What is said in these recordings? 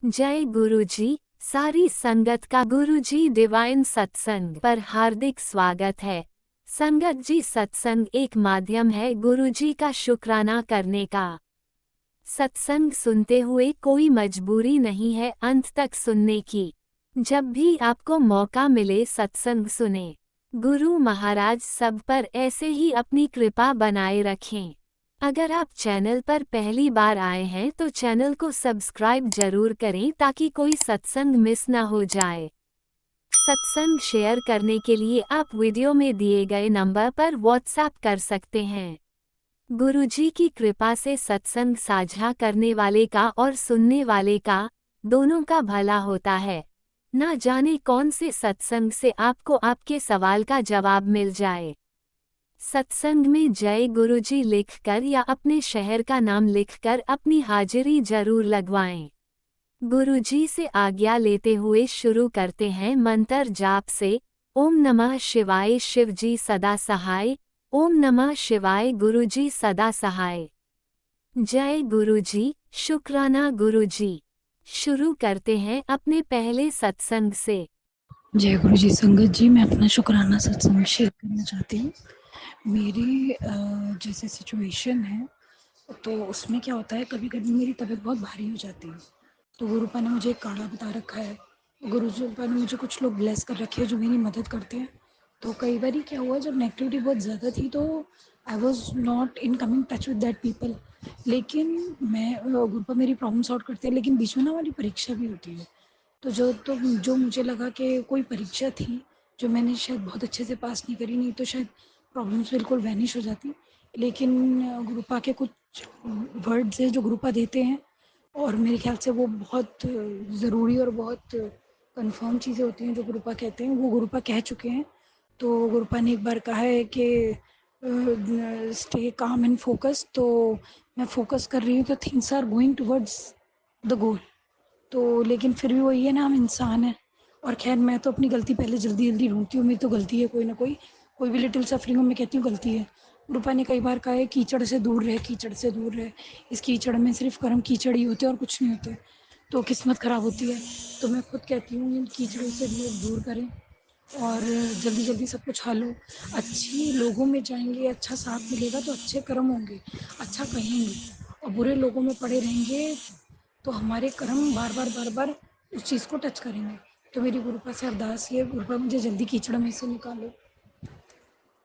जय गुरुजी। सारी संगत का गुरुजी डिवाइन सत्संग पर हार्दिक स्वागत है। संगत जी, सत्संग एक माध्यम है गुरुजी का शुक्राना करने का। सत्संग सुनते हुए कोई मजबूरी नहीं है अंत तक सुनने की। जब भी आपको मौका मिले सत्संग सुने। गुरु महाराज सब पर ऐसे ही अपनी कृपा बनाए रखें। अगर आप चैनल पर पहली बार आए हैं तो चैनल को सब्सक्राइब जरूर करें ताकि कोई सत्संग मिस ना हो जाए। सत्संग शेयर करने के लिए आप वीडियो में दिए गए नंबर पर व्हाट्सएप कर सकते हैं। गुरुजी की कृपा से सत्संग साझा करने वाले का और सुनने वाले का दोनों का भला होता है। ना जाने कौन से सत्संग से आपको आपके सवाल का जवाब मिल जाए। सत्संग में जय गुरुजी लिखकर या अपने शहर का नाम लिखकर अपनी हाजिरी जरूर लगवाएं। गुरुजी से आज्ञा लेते हुए शुरू करते हैं मंत्र जाप से। ओम नमः शिवाय शिवजी सदा सहाय। ओम नमः शिवाय गुरुजी सदा सहाय। जय गुरुजी, शुक्राना गुरुजी। शुरू करते हैं अपने पहले सत्संग से। जय गुरु जी। संगत जी, मैं अपना शुक्राना सत्संग शेयर करना चाहती हूँ। मेरी जैसे सिचुएशन है तो उसमें क्या होता है, कभी कभी मेरी तबीयत बहुत भारी हो जाती है। तो गुरुपा ने मुझे एक काढ़ा बता रखा है। गुरुपा ने मुझे कुछ लोग ब्लेस कर रखे हैं जो मेरी मदद करते हैं। तो कई बार क्या हुआ, जब नेगेटिविटी बहुत ज़्यादा थी तो I was not in coming touch with that people. लेकिन मैं गुरुपा मेरी प्रॉब्लम सॉल्व करते हैं, लेकिन बीच में ना हमारी परीक्षा भी होती है। तो जो मुझे लगा कि कोई परीक्षा थी जो मैंने शायद बहुत अच्छे से पास नहीं करी, नहीं तो शायद प्रॉब्लम्स बिल्कुल वैनिश हो जाती। लेकिन गुरुपा के कुछ वर्ड्स हैं जो गुरुपा देते हैं, और मेरे ख्याल से वो बहुत ज़रूरी और बहुत कंफर्म चीज़ें होती हैं जो गुरुपा कहते हैं, वो गुरुपा कह चुके हैं। तो गुरुपा ने एक बार कहा है कि स्टे काम एंड फोकस। तो मैं फोकस कर रही हूँ तो things are going towards the goal. तो लेकिन फिर भी वही है ना, हम इंसान हैं। और खैर, मैं तो अपनी गलती पहले जल्दी जल्दी ढूंढती हूँ। मेरी तो गलती है कोई ना कोई, कोई भी लिटिल सफरिंग में मैं कहती हूँ गलती है। रूपा ने कई बार कहा है कीचड़ से दूर रहे, कीचड़ से दूर रहे। इस कीचड़ में सिर्फ कर्म कीचड़ ही होते हैं और कुछ नहीं होते, तो किस्मत ख़राब होती है। तो मैं खुद कहती हूँ इन कीचड़ों से लोग दूर करें और जल्दी जल्दी सब कुछ हालो। अच्छी लोगों में जाएंगे, अच्छा साथ मिलेगा तो अच्छे कर्म होंगे, अच्छा कहेंगे। और बुरे लोगों में पड़े रहेंगे तो हमारे कर्म बार बार बार बार उस चीज़ को टच करेंगे। तो मेरी गुरुपा से अरदास ये, गुरुपा मुझे जल्दी कीचड़ में से निकालो।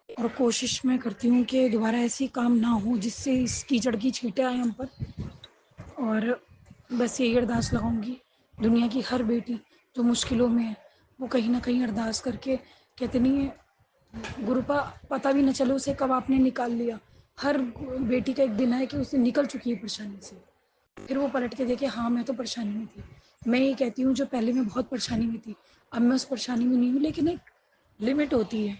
और कोशिश मैं करती हूँ कि दोबारा ऐसी काम ना हो जिससे इस कीचड़ की छींटे आए हम पर। और बस यही अरदास लगाऊंगी, दुनिया की हर बेटी जो मुश्किलों में है वो कहीं ना कहीं अरदास करके, कहते नहीं है गुरुपा, पता भी न चले उसे कब आपने निकाल लिया। हर बेटी का एक दिन है कि उसे निकल चुकी है परेशानी से, फिर वो पलट के देखे हाँ मैं तो परेशानी में थी। मैं ये कहती हूँ जो पहले मैं बहुत परेशानी में थी, अब मैं उस परेशानी में नहीं हूँ, लेकिन एक लिमिट होती है।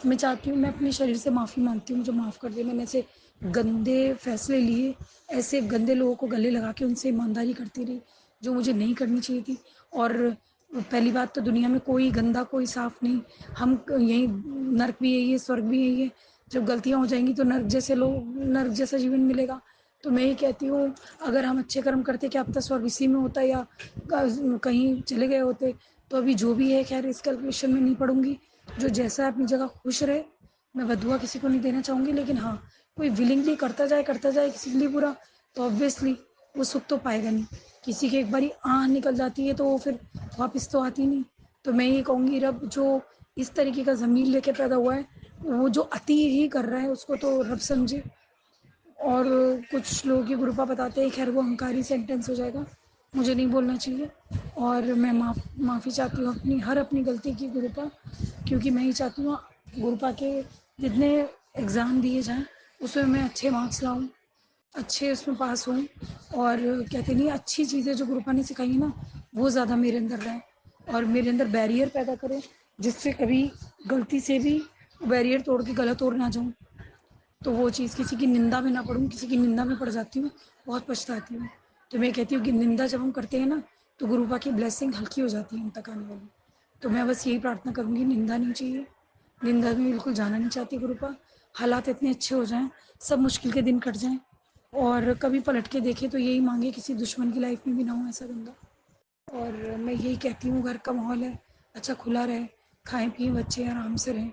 मैं चाहती हूँ, मैं अपने शरीर से माफ़ी मांगती हूँ, मुझे माफ़ कर दे। मैंने ऐसे गंदे फैसले लिए, ऐसे गंदे लोगों को गले लगा के उनसे ईमानदारी करती रही जो मुझे नहीं करनी चाहिए थी। और पहली बात तो दुनिया में कोई गंदा कोई साफ नहीं, हम यही, नर्क भी यही है स्वर्ग भी यही है। जब गलतियाँ हो जाएंगी तो नर्क जैसे लोग, नर्क जैसा जीवन मिलेगा। तो मैं ये कहती हूँ, अगर हम अच्छे कर्म करते क्या पता स्वर्ग इसी में होता या कहीं चले गए होते। तो अभी जो भी है, खैर इस कैलकुलेशन में नहीं पड़ूंगी। जो जैसा अपनी जगह खुश रहे, मैं बदुआ किसी को नहीं देना चाहूँगी। लेकिन हाँ, कोई विलिंगली करता जाए किसी के लिए बुरा, तो ऑब्वियसली वो सुख तो पाएगा नहीं। किसी की एक बारी आँख निकल जाती है तो वो फिर वापस तो आती नहीं। तो मैं ये कहूँगी, रब जो इस तरीके का ज़मीर लेके पैदा हुआ है, वो जो अति ही कर रहा है उसको तो रब समझे। और कुछ लोगों की गुरुपा बताते हैं, खैर वो अहंकारी सेंटेंस हो जाएगा, मुझे नहीं बोलना चाहिए। और मैं माफ़ी चाहती हूँ अपनी गलती की गुरुपा, क्योंकि मैं ही चाहती हूँ गुरुपा के जितने एग्ज़ाम दिए जाएँ उसमें मैं अच्छे मार्क्स लाऊँ, अच्छे उसमें पास हूँ। और कहते नहीं, अच्छी चीज़ें जो गुरुपा ने सिखाई है ना, वो ज़्यादा मेरे अंदर रहें और मेरे अंदर बैरियर पैदा करें, जिससे कभी गलती से भी बैरियर तोड़ के गलत और ना जाऊँ। तो वो चीज़ किसी की निंदा में ना पढूँ, किसी की निंदा में पड़ जाती हूँ, बहुत पछताती हूँ। तो मैं कहती हूँ कि निंदा जब हम करते हैं ना, तो गुरुपा की ब्लेसिंग हल्की हो जाती है हम तक आने वाली। तो मैं बस यही प्रार्थना करूँगी, निंदा नहीं चाहिए, निंदा में बिल्कुल जाना नहीं चाहती गुरुपा। हालात इतने अच्छे हो जाएँ, सब मुश्किल के दिन कट जाएँ और कभी पलट के देखें तो यही मांगे किसी दुश्मन की लाइफ में भी ना हो ऐसा गंदा। और मैं यही कहती हूँ, घर का माहौल है, अच्छा खुला रहे, खाएँ पिएँ बच्चे आराम से रहें,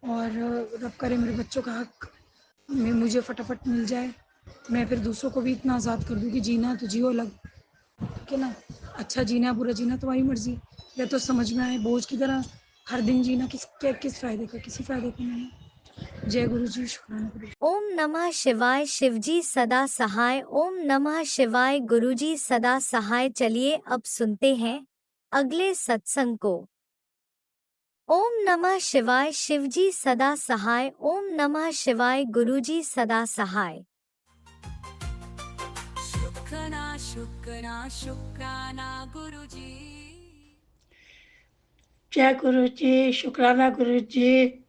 और रब करे मेरे बच्चों का हक में मुझे फटाफट मिल जाए, मैं फिर दूसरों को भी इतना आज़ाद कर दूँ कि जीना तो जियो अलग, ठीक है ना? अच्छा जीना है बुरा जीना तुम्हारी मर्ज़ी, या तो समझ में आए बोझ की तरह हर दिन जीना किस फ़ायदे का, किसी फ़ायदे का नहीं है। जय गुरु जी, शुक्राना गुरु जी। ओम नमः शिवाय। शिवजी सदा सहाय। ओम नमः शिवाय। गुरुजी सदा सहाय। चलिए अब सुनते हैं अगले सत्संग को। ओम नमः शिवाय। शिवजी सदा सहाय। ओम नमः शिवाय। गुरुजी सदा सहाय। शुक्राना शुक्राना शुक्राना गुरुजी। जय गुरु जी, शुक्राना गुरु जी।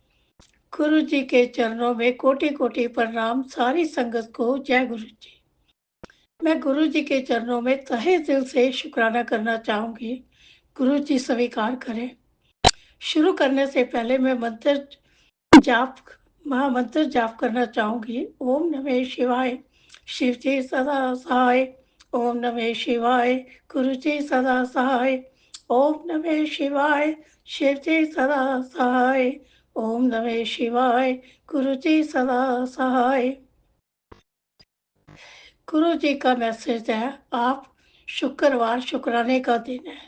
गुरु जी के चरणों में कोटि कोटि प्रणाम सारी संगत को। जय गुरु जी। मैं गुरु जी के चरणों में तहे दिल से शुक्राना करना चाहूंगी। गुरु जी स्वीकार करें। शुरू करने से पहले मैं जाप महामंत्र जाप करना चाहूंगी। ओम नमः शिवाय। शिव जी सदा सहाय। ओम नमः शिवाय। गुरु जी सदा सहाय। ओम नमः शिवाय। शिव जी सदा सहाय। ओम नमः शिवाय। गुरु जी सदा सहाय। गुरु जी का मैसेज है, आप शुक्रवार शुक्राने का दिन है।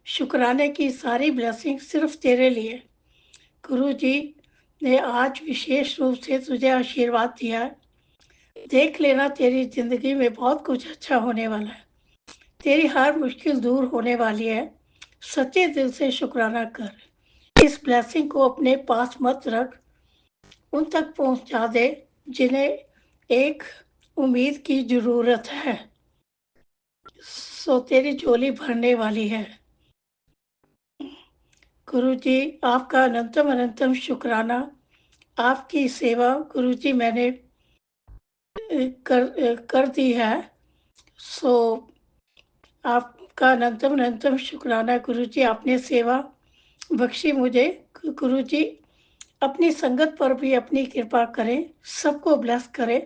शुक्राने की सारी ब्लेसिंग सिर्फ तेरे लिए। गुरु जी ने आज विशेष रूप से तुझे आशीर्वाद दिया है। देख लेना, तेरी जिंदगी में बहुत कुछ अच्छा होने वाला है। तेरी हर मुश्किल दूर होने वाली है। सच्चे दिल से शुक्राना कर। इस ब्लेसिंग को अपने पास मत रख, उन तक पहुंचा दे जिन्हें एक उम्मीद की जरूरत है। सो तेरी झोली भरने वाली है। गुरु जी आपका अनंतम अनंतम शुक्राना। आपकी सेवा गुरु जी मैंने कर दी है। सो आपका अनंतम अनंतम शुक्राना गुरु जी। आपने सेवा बख्शी मुझे। गुरु जी अपनी संगत पर भी अपनी कृपा करें, सबको ब्लेस करें।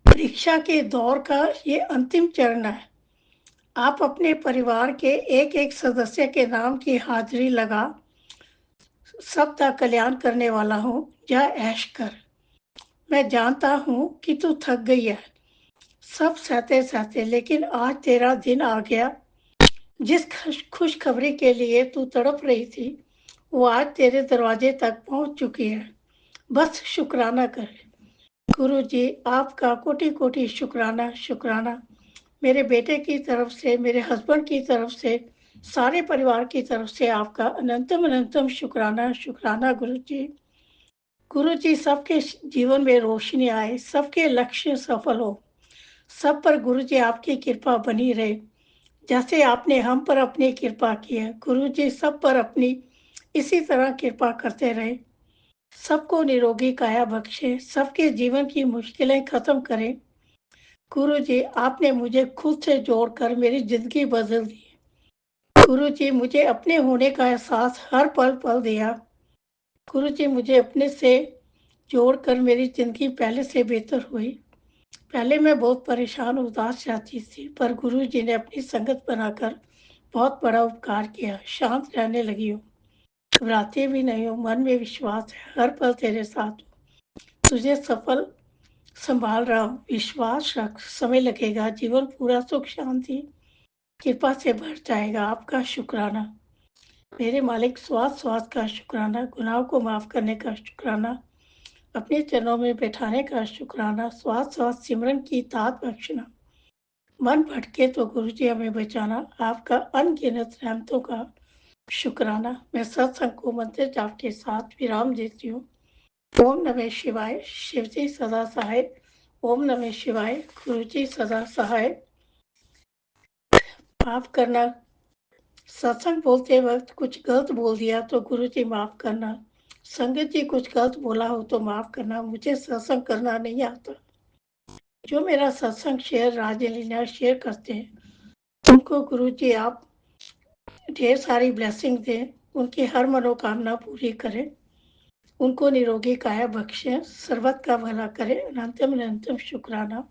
परीक्षा के दौर का ये अंतिम चरण है। आप अपने परिवार के एक एक सदस्य के नाम की हाजिरी लगा। सबका कल्याण करने वाला हूँ, जा ऐश कर। मैं जानता हूँ कि तू थक गई है सब सहते सहते, लेकिन आज तेरा दिन आ गया। जिस खुशखबरी के लिए तू तड़प रही थी, वो आज तेरे दरवाजे तक पहुंच चुकी है। बस शुक्राना कर। गुरु जी आपका कोटि कोटि शुक्राना शुक्राना। मेरे बेटे की तरफ से, मेरे हस्बैंड की तरफ से, सारे परिवार की तरफ से आपका अनंतम अनंतम शुक्राना शुक्राना गुरु जी। गुरु जी सबके जीवन में रोशनी आए, सबके लक्ष्य सफल हो, सब पर गुरु जी आपकी कृपा बनी रहे, जैसे आपने हम पर अपनी कृपा की है। गुरु जी सब पर अपनी इसी तरह कृपा करते रहे। सबको निरोगी काया बख्शे, सबके जीवन की मुश्किलें खत्म करें। गुरु जी आपने मुझे खुद से जोड़कर मेरी जिंदगी बदल दी। गुरु जी मुझे अपने होने का एहसास हर पल पल दिया। गुरु जी मुझे अपने से जोड़कर मेरी जिंदगी पहले से बेहतर हुई। पहले मैं बहुत परेशान उदास रहती थी, पर गुरु जी ने अपनी संगत बनाकर बहुत बड़ा उपकार किया। शांत रहने लगी हूँ, घबराती भी नहीं हूँ, मन में विश्वास है, हर पल तेरे साथ हूँ। तुझे सफल संभाल रहा हूँ, विश्वास रख, समय लगेगा, जीवन पूरा सुख शांति कृपा से भर जाएगा। आपका शुक्राना मेरे मालिक। स्वास्थ्य स्वास्थ्य का शुक्राना, गुनाहों को माफ करने का शुक्राना, अपने चरणों में बैठाने का शुक्राना, स्वास्थ्य स्वास्थ्य सिमरन की तात बख्शना। मन भटके तो गुरु जी हमें बचाना। आपका अनगिनत रहमतों का शुक्राना। मैं सत्संग को मंत्र जाप के साथ विराम देती हूँ। ओम नमः शिवाय। शिव जी सदा सहाय। ओम नमः शिवाय। गुरु जी सदा सहाय। माफ करना, सत्संग बोलते वक्त कुछ गलत बोल दिया तो गुरु जी माफ करना। संगत जी कुछ गलत बोला हो तो माफ करना, मुझे सत्संग करना नहीं आता। जो मेरा सत्संग शेयर राजलीला शेयर करते हैं उनको गुरु जी आप ढेर सारी ब्लेसिंग दें, उनकी हर मनोकामना पूरी करें, उनको निरोगी काया बख्शे, सर्वत का भला करें। अनंतम अनंतम शुक्राना।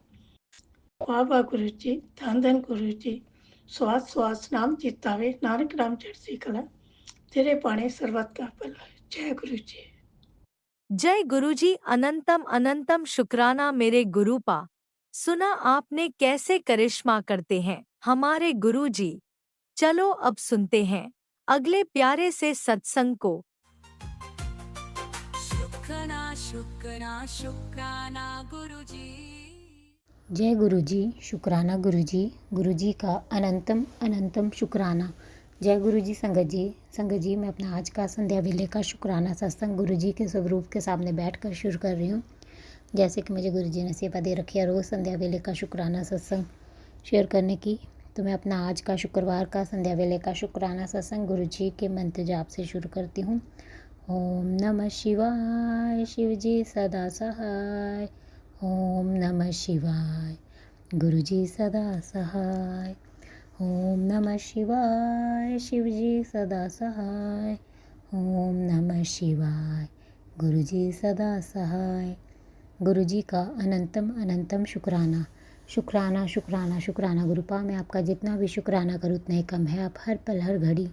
वाह वाह गुरु जी, धन धन गुरु जी। श्वास श्वास नाम चित्तावे, नानक नाम चढ़ती कला, तेरे पाने सर्वत का भला। जय गुरु जी। जय गुरुजी। अनंतम अनंतम शुक्राना मेरे गुरुपा। सुना आपने कैसे करिश्मा करते हैं हमारे गुरुजी। चलो अब सुनते हैं अगले प्यारे से सत्संग को। शुक्राना शुक्राना शुक्राना गुरुजी। जय गुरु जी, शुक्राना गुरु जी। गुरु जी का अनंतम अनंतम शुक्राना। जय गुरु जी संगत जी। संगत जी, मैं अपना आज का संध्या वेले का शुक्राना सत्संग गुरु जी के स्वरूप के सामने बैठकर शुरू कर रही हूँ। जैसे कि मुझे गुरु जी ने सेवा दे रखी है रोज़ संध्या वेले का शुक्राना सत्संग शेयर करने की, तो मैं अपना आज का शुक्रवार का संध्या वेले का शुक्राना सत्संग गुरु जी के मंत्र जाप से शुरू करती हूँ। ओम नमः शिवाय, शिव जी सदा सहाय। ओम नमः शिवाय, गुरु जी सदा सहाय। ओम नमः शिवाय, शिव जी सदा सहाय। ओम नमः शिवाय, गुरु जी सदा सहाय। गुरु जी का अनंतम अनंतम शुक्राना। शुक्राना शुक्राना शुक्राना गुरुपा। मैं आपका जितना भी शुक्राना करूँ उतना ही कम है। आप हर पल हर घड़ी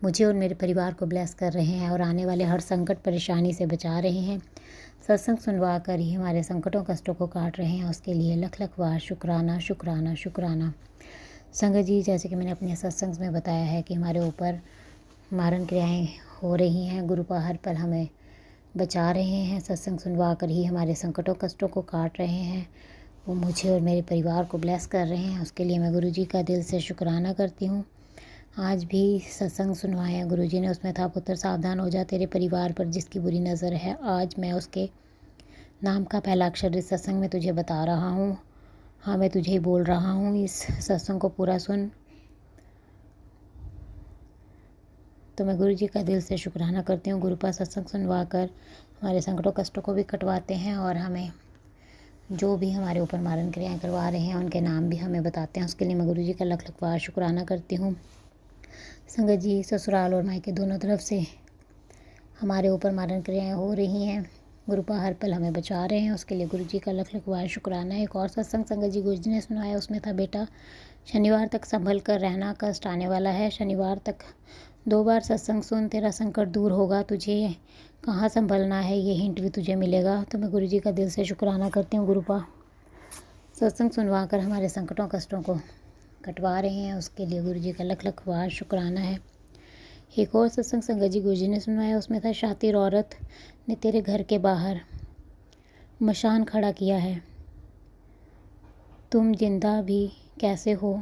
मुझे और मेरे परिवार को ब्लेस कर रहे हैं और आने वाले हर संकट परेशानी से बचा रहे हैं। सत्संग सुनवा कर ही हमारे संकटों कष्टों को काट रहे हैं, उसके लिए लख लख बार शुक्राना शुक्राना शुक्राना। संगत जी, जैसे कि मैंने अपने सत्संग में बताया है कि हमारे ऊपर मारण क्रियाएँ हो रही हैं, गुरुपा हर पल हमें बचा रहे हैं, सत्संग सुनवा कर ही हमारे संकटों कष्टों को काट रहे हैं। वो मुझे और मेरे परिवार को ब्लेस कर रहे हैं, उसके लिए मैं गुरु जी का दिल से शुक्राना करती हूँ। आज भी सत्संग सुनवाया गुरु जी ने, उसमें था पुत्र सावधान हो जा, तेरे परिवार पर जिसकी बुरी नज़र है। आज मैं उसके नाम का पहला अक्षर इस सत्संग में तुझे बता रहा हूँ। हाँ, मैं तुझे ही बोल रहा हूँ, इस सत्संग को पूरा सुन। तो मैं गुरु जी का दिल से शुक्राना करती हूँ। गुरु का सत्संग सुनवा कर हमारे संकटों कष्टों को भी कटवाते हैं और हमें जो भी हमारे ऊपर मारण क्रियाएँ करवा रहे हैं उनके नाम भी हमें बताते हैं, उसके लिए मैं गुरु जी का लख लख बार शुक्राना करती हूँ। संगत जी, ससुराल और मायके दोनों तरफ से हमारे ऊपर मारण क्रियाएँ हो रही हैं, गुरुपा हर पल हमें बचा रहे हैं, उसके लिए गुरु जी का लख लख बार शुक्राना है। एक और सत्संग संगत जी गुरु जी ने सुनाया, उसमें था बेटा शनिवार तक संभल कर रहना, कष्ट आने वाला है। शनिवार तक 2 बार सत्संग सुन, तेरा संकट दूर होगा। तुझे कहाँ संभलना है ये हिंट भी तुझे मिलेगा। तो मैं गुरु जी का दिल से शुक्राना करती हूँ। गुरुपा सत्संग सुनवा कर हमारे संकटों कष्टों को कटवा रहे हैं, उसके लिए गुरु जी का लख लख बार शुक्राना है। एक और सत्संग संगत जी गुरु जी ने सुनवाया, उसमें था शातिर औरत ने तेरे घर के बाहर मशान खड़ा किया है, तुम जिंदा भी कैसे हो,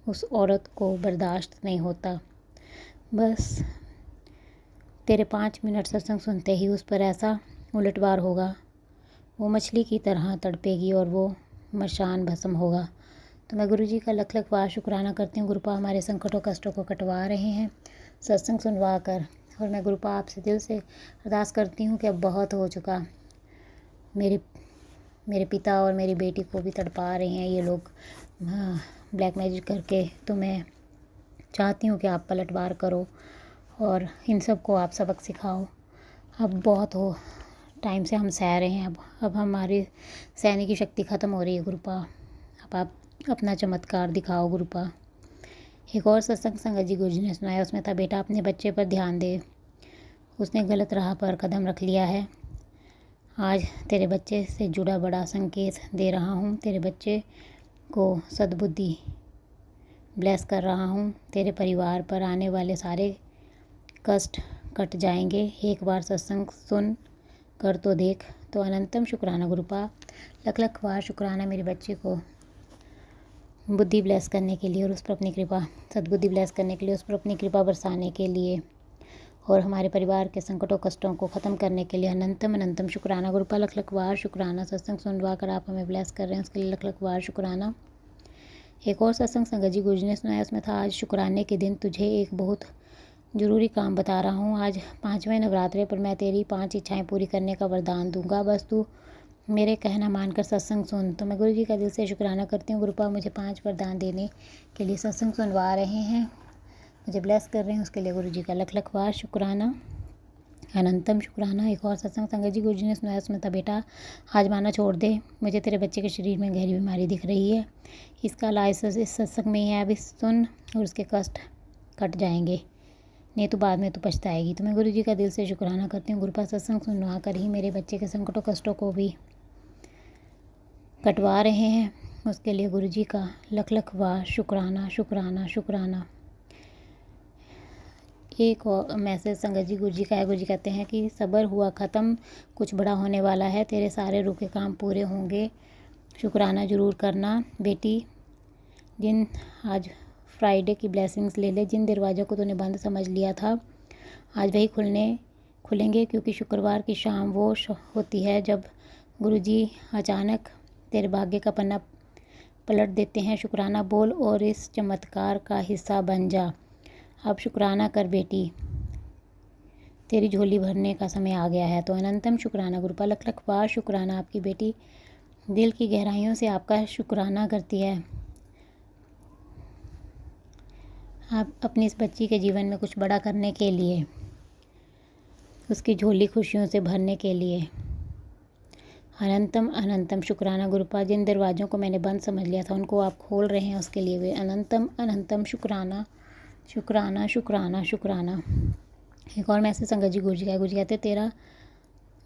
उस औरत को बर्दाश्त नहीं होता। बस तेरे 5 मिनट सत्संग सुनते ही उस पर ऐसा उलटवार होगा, वो मछली की तरह तड़पेगी और वो मशान भस्म होगा। तो मैं गुरु जी का लख लख बार शुक्राना करती हूँ। गुरुपा हमारे संकटों कष्टों को कटवा रहे हैं सत्संग सुनवा कर, और मैं गुरुपा आपसे दिल से अरदास करती हूँ कि अब बहुत हो चुका। मेरे पिता और मेरी बेटी को भी तड़पा रहे हैं ये लोग ब्लैक मैजिक करके। तो मैं चाहती हूँ कि आप पलटवार करो और इन सब को आप सबक सिखाओ। अब बहुत हो टाइम से हम सह रहे हैं, अब हमारी सहने की शक्ति ख़त्म हो रही है गुरुपा। अब आप अपना चमत्कार दिखाओ गुरुपा। एक और सत्संग संगत जी गुरु जी ने सुनाया, उसमें था बेटा अपने बच्चे पर ध्यान दे, उसने गलत राह पर कदम रख लिया है। आज तेरे बच्चे से जुड़ा बड़ा संकेत दे रहा हूँ, तेरे बच्चे को सद्बुद्धि ब्लेस कर रहा हूँ, तेरे परिवार पर आने वाले सारे कष्ट कट जाएंगे। एक बार सत्संग सुन कर तो देख। तो अनंतम शुक्राना गुरुपा, लख लख बार शुक्राना मेरे बच्चे को बुद्धि ब्लेस करने के लिए और उस पर अपनी कृपा सद्बुद्धि ब्लेस करने के लिए, उस पर अपनी कृपा बरसाने के लिए और हमारे परिवार के संकटों कष्टों को ख़त्म करने के लिए अनंतम अनंतम शुक्राना गुरुपा, लख लख बार शुक्राना। सत्संग सुनवा कर आप हमें ब्लेस कर रहे हैं, उसके लिए लख लख बार शुक्राना। एक और सत्संग संगत जी गुरु जी ने सुनाया, उसमें था आज शुक्राने के दिन तुझे एक बहुत ज़रूरी काम बता रहा हूँ। आज 5वें नवरात्रे पर मैं तेरी 5 इच्छाएं पूरी करने का वरदान दूंगा, बस तू मेरे कहना मानकर सत्संग सुन। तो मैं गुरु जी का दिल से शुक्राना करती हूँ। गुरुपा मुझे 5 वरदान देने के लिए सत्संग सुनवा रहे हैं, मुझे ब्लेस कर रहे हैं, उसके लिए गुरु जी का लख लख बार शुक्राना। अनंतम शुक्राना। एक और सत्संग संगत जी गुरु जी ने सुनाया, उसमें था, बेटा आज माना छोड़ दे, मुझे तेरे बच्चे के शरीर में गहरी बीमारी दिख रही है, इसका इलाज इस सत्संग में ही है, अभी सुन और उसके कष्ट कट जाएंगे, नहीं तो बाद में तो पछताएगी। तो मैं गुरु जी का दिल से शुक्राना करती हूँ, गुरु का सत्संग सुनवा कर ही मेरे बच्चे के संकटों कष्टों को भी कटवा रहे हैं, उसके लिए गुरु जी का लख लख वार शुक्राना शुक्राना शुक्राना। एक और मैसेज संगत जी गुरु जी का है। गुरु जी कहते हैं कि सब्र हुआ ख़त्म, कुछ बड़ा होने वाला है, तेरे सारे रुके काम पूरे होंगे, शुक्राना ज़रूर करना बेटी। जिन आज फ्राइडे की ब्लेसिंग्स ले ले, जिन दरवाज़ों को तूने बंद समझ लिया था आज वही खुलेंगे, क्योंकि शुक्रवार की शाम वो होती है जब गुरुजी अचानक तेरे भाग्य का पन्ना पलट देते हैं। शुक्राना बोल और इस चमत्कार का हिस्सा बन जा। अब शुक्राना कर बेटी, तेरी झोली भरने का समय आ गया है। तो अनंतम शुक्राना गुरुपा, लख लख बार शुक्राना। आपकी बेटी दिल की गहराइयों से आपका शुक्राना करती है, आप अपनी इस बच्ची के जीवन में कुछ बड़ा करने के लिए, उसकी झोली खुशियों से भरने के लिए। अनंतम अनंतम शुक्राना गुरुपा, जिन दरवाज़ों को मैंने बंद समझ लिया था उनको आप खोल रहे हैं, उसके लिए भी अनंतम अनंतम शुक्राना शुक्राना शुक्राना शुक्राना। एक और मैसेज संगत जी गुरु जी का है। गुरु जी कहते तेरा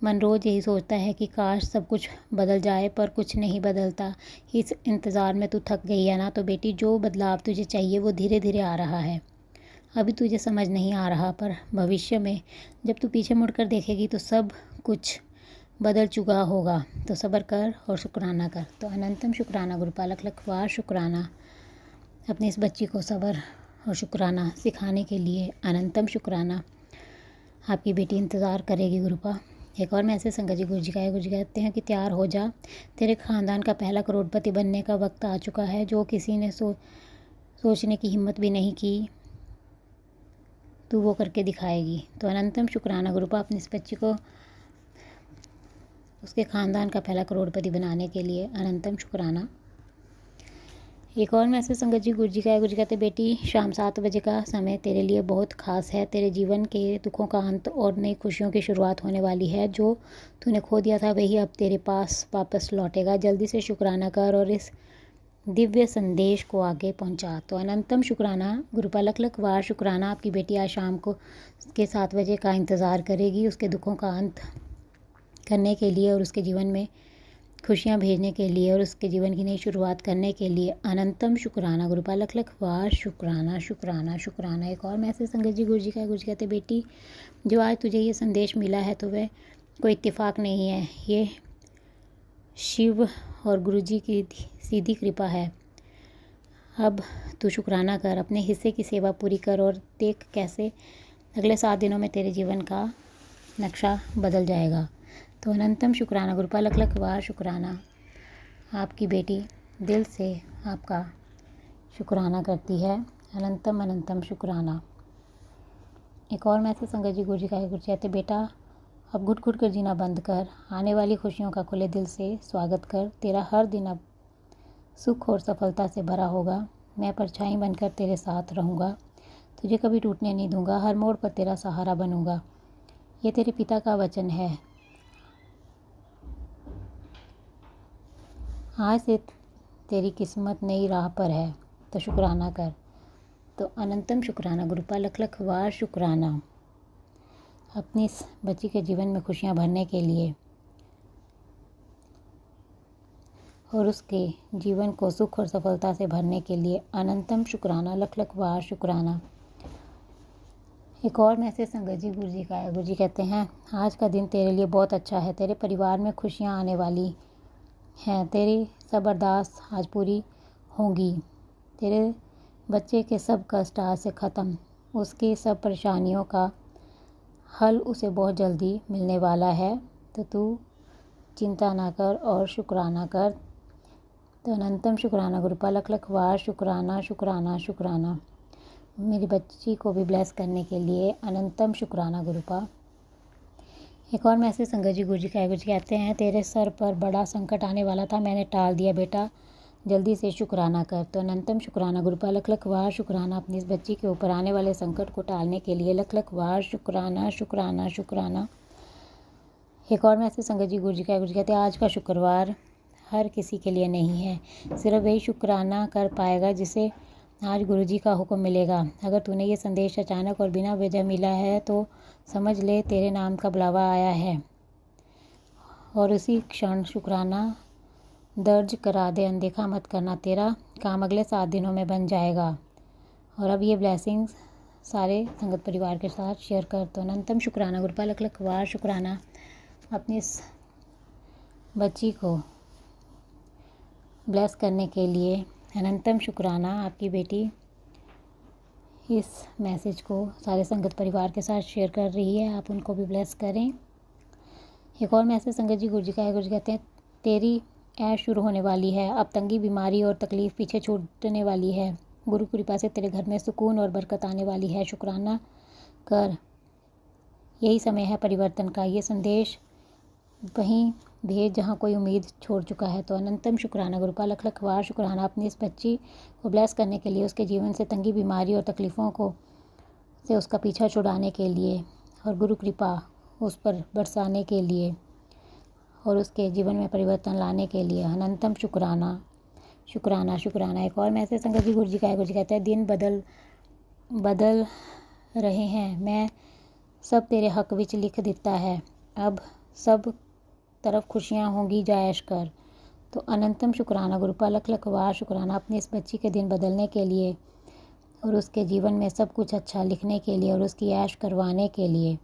मन रोज़ यही सोचता है कि काश सब कुछ बदल जाए, पर कुछ नहीं बदलता, इस इंतज़ार में तू थक गई है ना। तो बेटी जो बदलाव तुझे चाहिए वो धीरे धीरे आ रहा है, अभी तुझे समझ नहीं आ रहा, पर भविष्य में जब तू पीछे मुड़कर देखेगी तो सब कुछ बदल चुका होगा। तो सब्र कर और शुक्राना कर। तो अनंतम शुक्राना गुरुपा, लख लख बार शुक्राना। अपनी इस बच्ची को सब्र और शुक्राना सिखाने के लिए अनंतम शुक्राना। आपकी बेटी इंतज़ार करेगी गुरुपा। एक और मैसेज संगत जी गुरु जी का है। गुरु जी कहते हैं कि तैयार हो जा, तेरे ख़ानदान का पहला करोड़पति बनने का वक्त आ चुका है। जो किसी ने सोचने की हिम्मत भी नहीं की, तू वो करके दिखाएगी। तो अनंतम शुक्राना गुरुपा, अपनी इस बच्ची को उसके ख़ानदान का पहला करोड़पति बनाने के लिए अनंतम शुक्राना। एक और मैसेज संगत जी गुरु जी का है। गुरु जी कहते बेटी शाम 7 बजे का समय तेरे लिए बहुत ख़ास है, तेरे जीवन के दुखों का अंत और नई खुशियों की शुरुआत होने वाली है। जो तूने खो दिया था वही अब तेरे पास वापस लौटेगा। जल्दी से शुक्राना कर और इस दिव्य संदेश को आगे पहुंचा। तो अनंतम शुक्राना गुरुपा, लख लख वार शुक्राना। आपकी बेटी आज शाम को के 7 बजे का इंतज़ार करेगी, उसके दुखों का अंत करने के लिए और उसके जीवन में खुशियाँ भेजने के लिए और उसके जीवन की नई शुरुआत करने के लिए अनंतम शुक्राना गुरुपा, लख लख वार शुक्राना शुक्राना शुक्राना। एक और मैसेज संगत जी गुरु जी का है। गुरु जी कहते बेटी जो आज तुझे ये संदेश मिला है तो वह कोई इत्तेफाक नहीं है, ये शिव और गुरु जी की सीधी कृपा है। अब तू शुक्राना कर, अपने हिस्से की सेवा पूरी कर और देख कैसे अगले 7 दिनों में तेरे जीवन का नक्शा बदल जाएगा। तो अनंतम शुक्राना गुरुपा, लख लख वार शुक्राना। आपकी बेटी दिल से आपका शुक्राना करती है, अनंतम अनंतम शुक्राना। एक और मैसेज संगत जी गुरु जी का है। गुरु जी कहते बेटा अब घुट घुट कर जीना बंद कर, आने वाली खुशियों का खुले दिल से स्वागत कर। तेरा हर दिन अब सुख और सफलता से भरा होगा। मैं परछाई बनकर तेरे साथ रहूँगा, तुझे कभी टूटने नहीं दूँगा, हर मोड़ पर तेरा सहारा बनूँगा। ये तेरे पिता का वचन है। आज से तेरी किस्मत नई राह पर है, तो शुक्राना कर। तो अनंतम शुक्राना गुरुपा, लख लख वार शुक्राना। अपनी इस बच्ची के जीवन में खुशियाँ भरने के लिए और उसके जीवन को सुख और सफलता से भरने के लिए अनंतम शुक्राना, लख लख वार शुक्राना। एक और मैसेज संगत जी गुरु जी का है। गुरु जी कहते हैं आज का दिन तेरे लिए बहुत अच्छा है, तेरे परिवार में खुशियाँ आने वाली हैं, तेरी सब अरदास आज पूरी होंगी, तेरे बच्चे के सब कष्ट आज से ख़त्म, उसकी सब परेशानियों का हल उसे बहुत जल्दी मिलने वाला है। तो तू चिंता ना कर और शुक्राना कर। तो अनंतम शुक्राना गुरुपा, लख लख वार शुक्राना शुक्राना शुक्राना। मेरी बच्ची को भी ब्लेस करने के लिए अनंतम शुक्राना गुरुपा। एक और मैसेज संगत जी गुरु जी का है। गुरु जी कहते हैं तेरे सर पर बड़ा संकट आने वाला था, मैंने टाल दिया बेटा, जल्दी से शुक्राना कर। तो अनंतम शुक्राना गुरुपा, लख लख वार शुक्राना अपनी इस बच्ची के ऊपर आने वाले संकट को टालने के लिए, लख लख वार शुक्राना शुक्राना शुक्राना। एक और मैसेज संगत जी गुरु जी का। गुरु जी कहते हैं आज का शुक्रवार हर किसी के लिए नहीं है, सिर्फ वही शुक्राना कर पाएगा जिसे आज गुरु जी का हुक्म मिलेगा। अगर तूने ये संदेश अचानक और बिना वजह मिला है तो समझ ले तेरे नाम का बुलावा आया है और उसी क्षण शुक्राना दर्ज करा दे। अनदेखा मत करना, तेरा काम अगले 7 दिनों में बन जाएगा। और अब ये ब्लेसिंग्स सारे संगत परिवार के साथ शेयर कर। तो अनंतम शुक्राना गुरुपा, लख लख वार शुक्राना अपनी इस बच्ची को ब्लेस करने के लिए। अनंतम शुक्राना आपकी बेटी इस मैसेज को सारे संगत परिवार के साथ शेयर कर रही है, आप उनको भी ब्लेस करें। एक और मैसेज संगत जी गुरु जी का है। गुरु जी कहते हैं तेरी ऐश शुरू होने वाली है, अब तंगी, बीमारी और तकलीफ़ पीछे छूटने वाली है। गुरु कृपा से तेरे घर में सुकून और बरकत आने वाली है। शुक्राना कर, यही समय है परिवर्तन का। ये संदेश वहीं भेज जहाँ कोई उम्मीद छोड़ चुका है। तो अनंतम शुक्राना गुरुपा, लख लख वार शुक्राना अपनी इस बच्ची को ब्लेस करने के लिए, उसके जीवन से तंगी, बीमारी और तकलीफ़ों को से उसका पीछा छुड़ाने के लिए और गुरु कृपा उस पर बरसाने के लिए और उसके जीवन में परिवर्तन लाने के लिए। अनंतम शुक्राना शुक्राना शुक्राना। एक और मैसेज संगत जी गुरु जी का है। गुरु जी कहते हैं दिन बदल रहे हैं, मैं सब तेरे हक विच लिख दिता है, अब सब तरफ खुशियाँ होंगी, जायश कर। तो अनंतम शुक्राना गुरुपा, लख लख वार शुक्राना अपनी इस बच्ची के दिन बदलने के लिए और उसके जीवन में सब कुछ अच्छा लिखने के लिए और उसकी ऐश करवाने के लिए।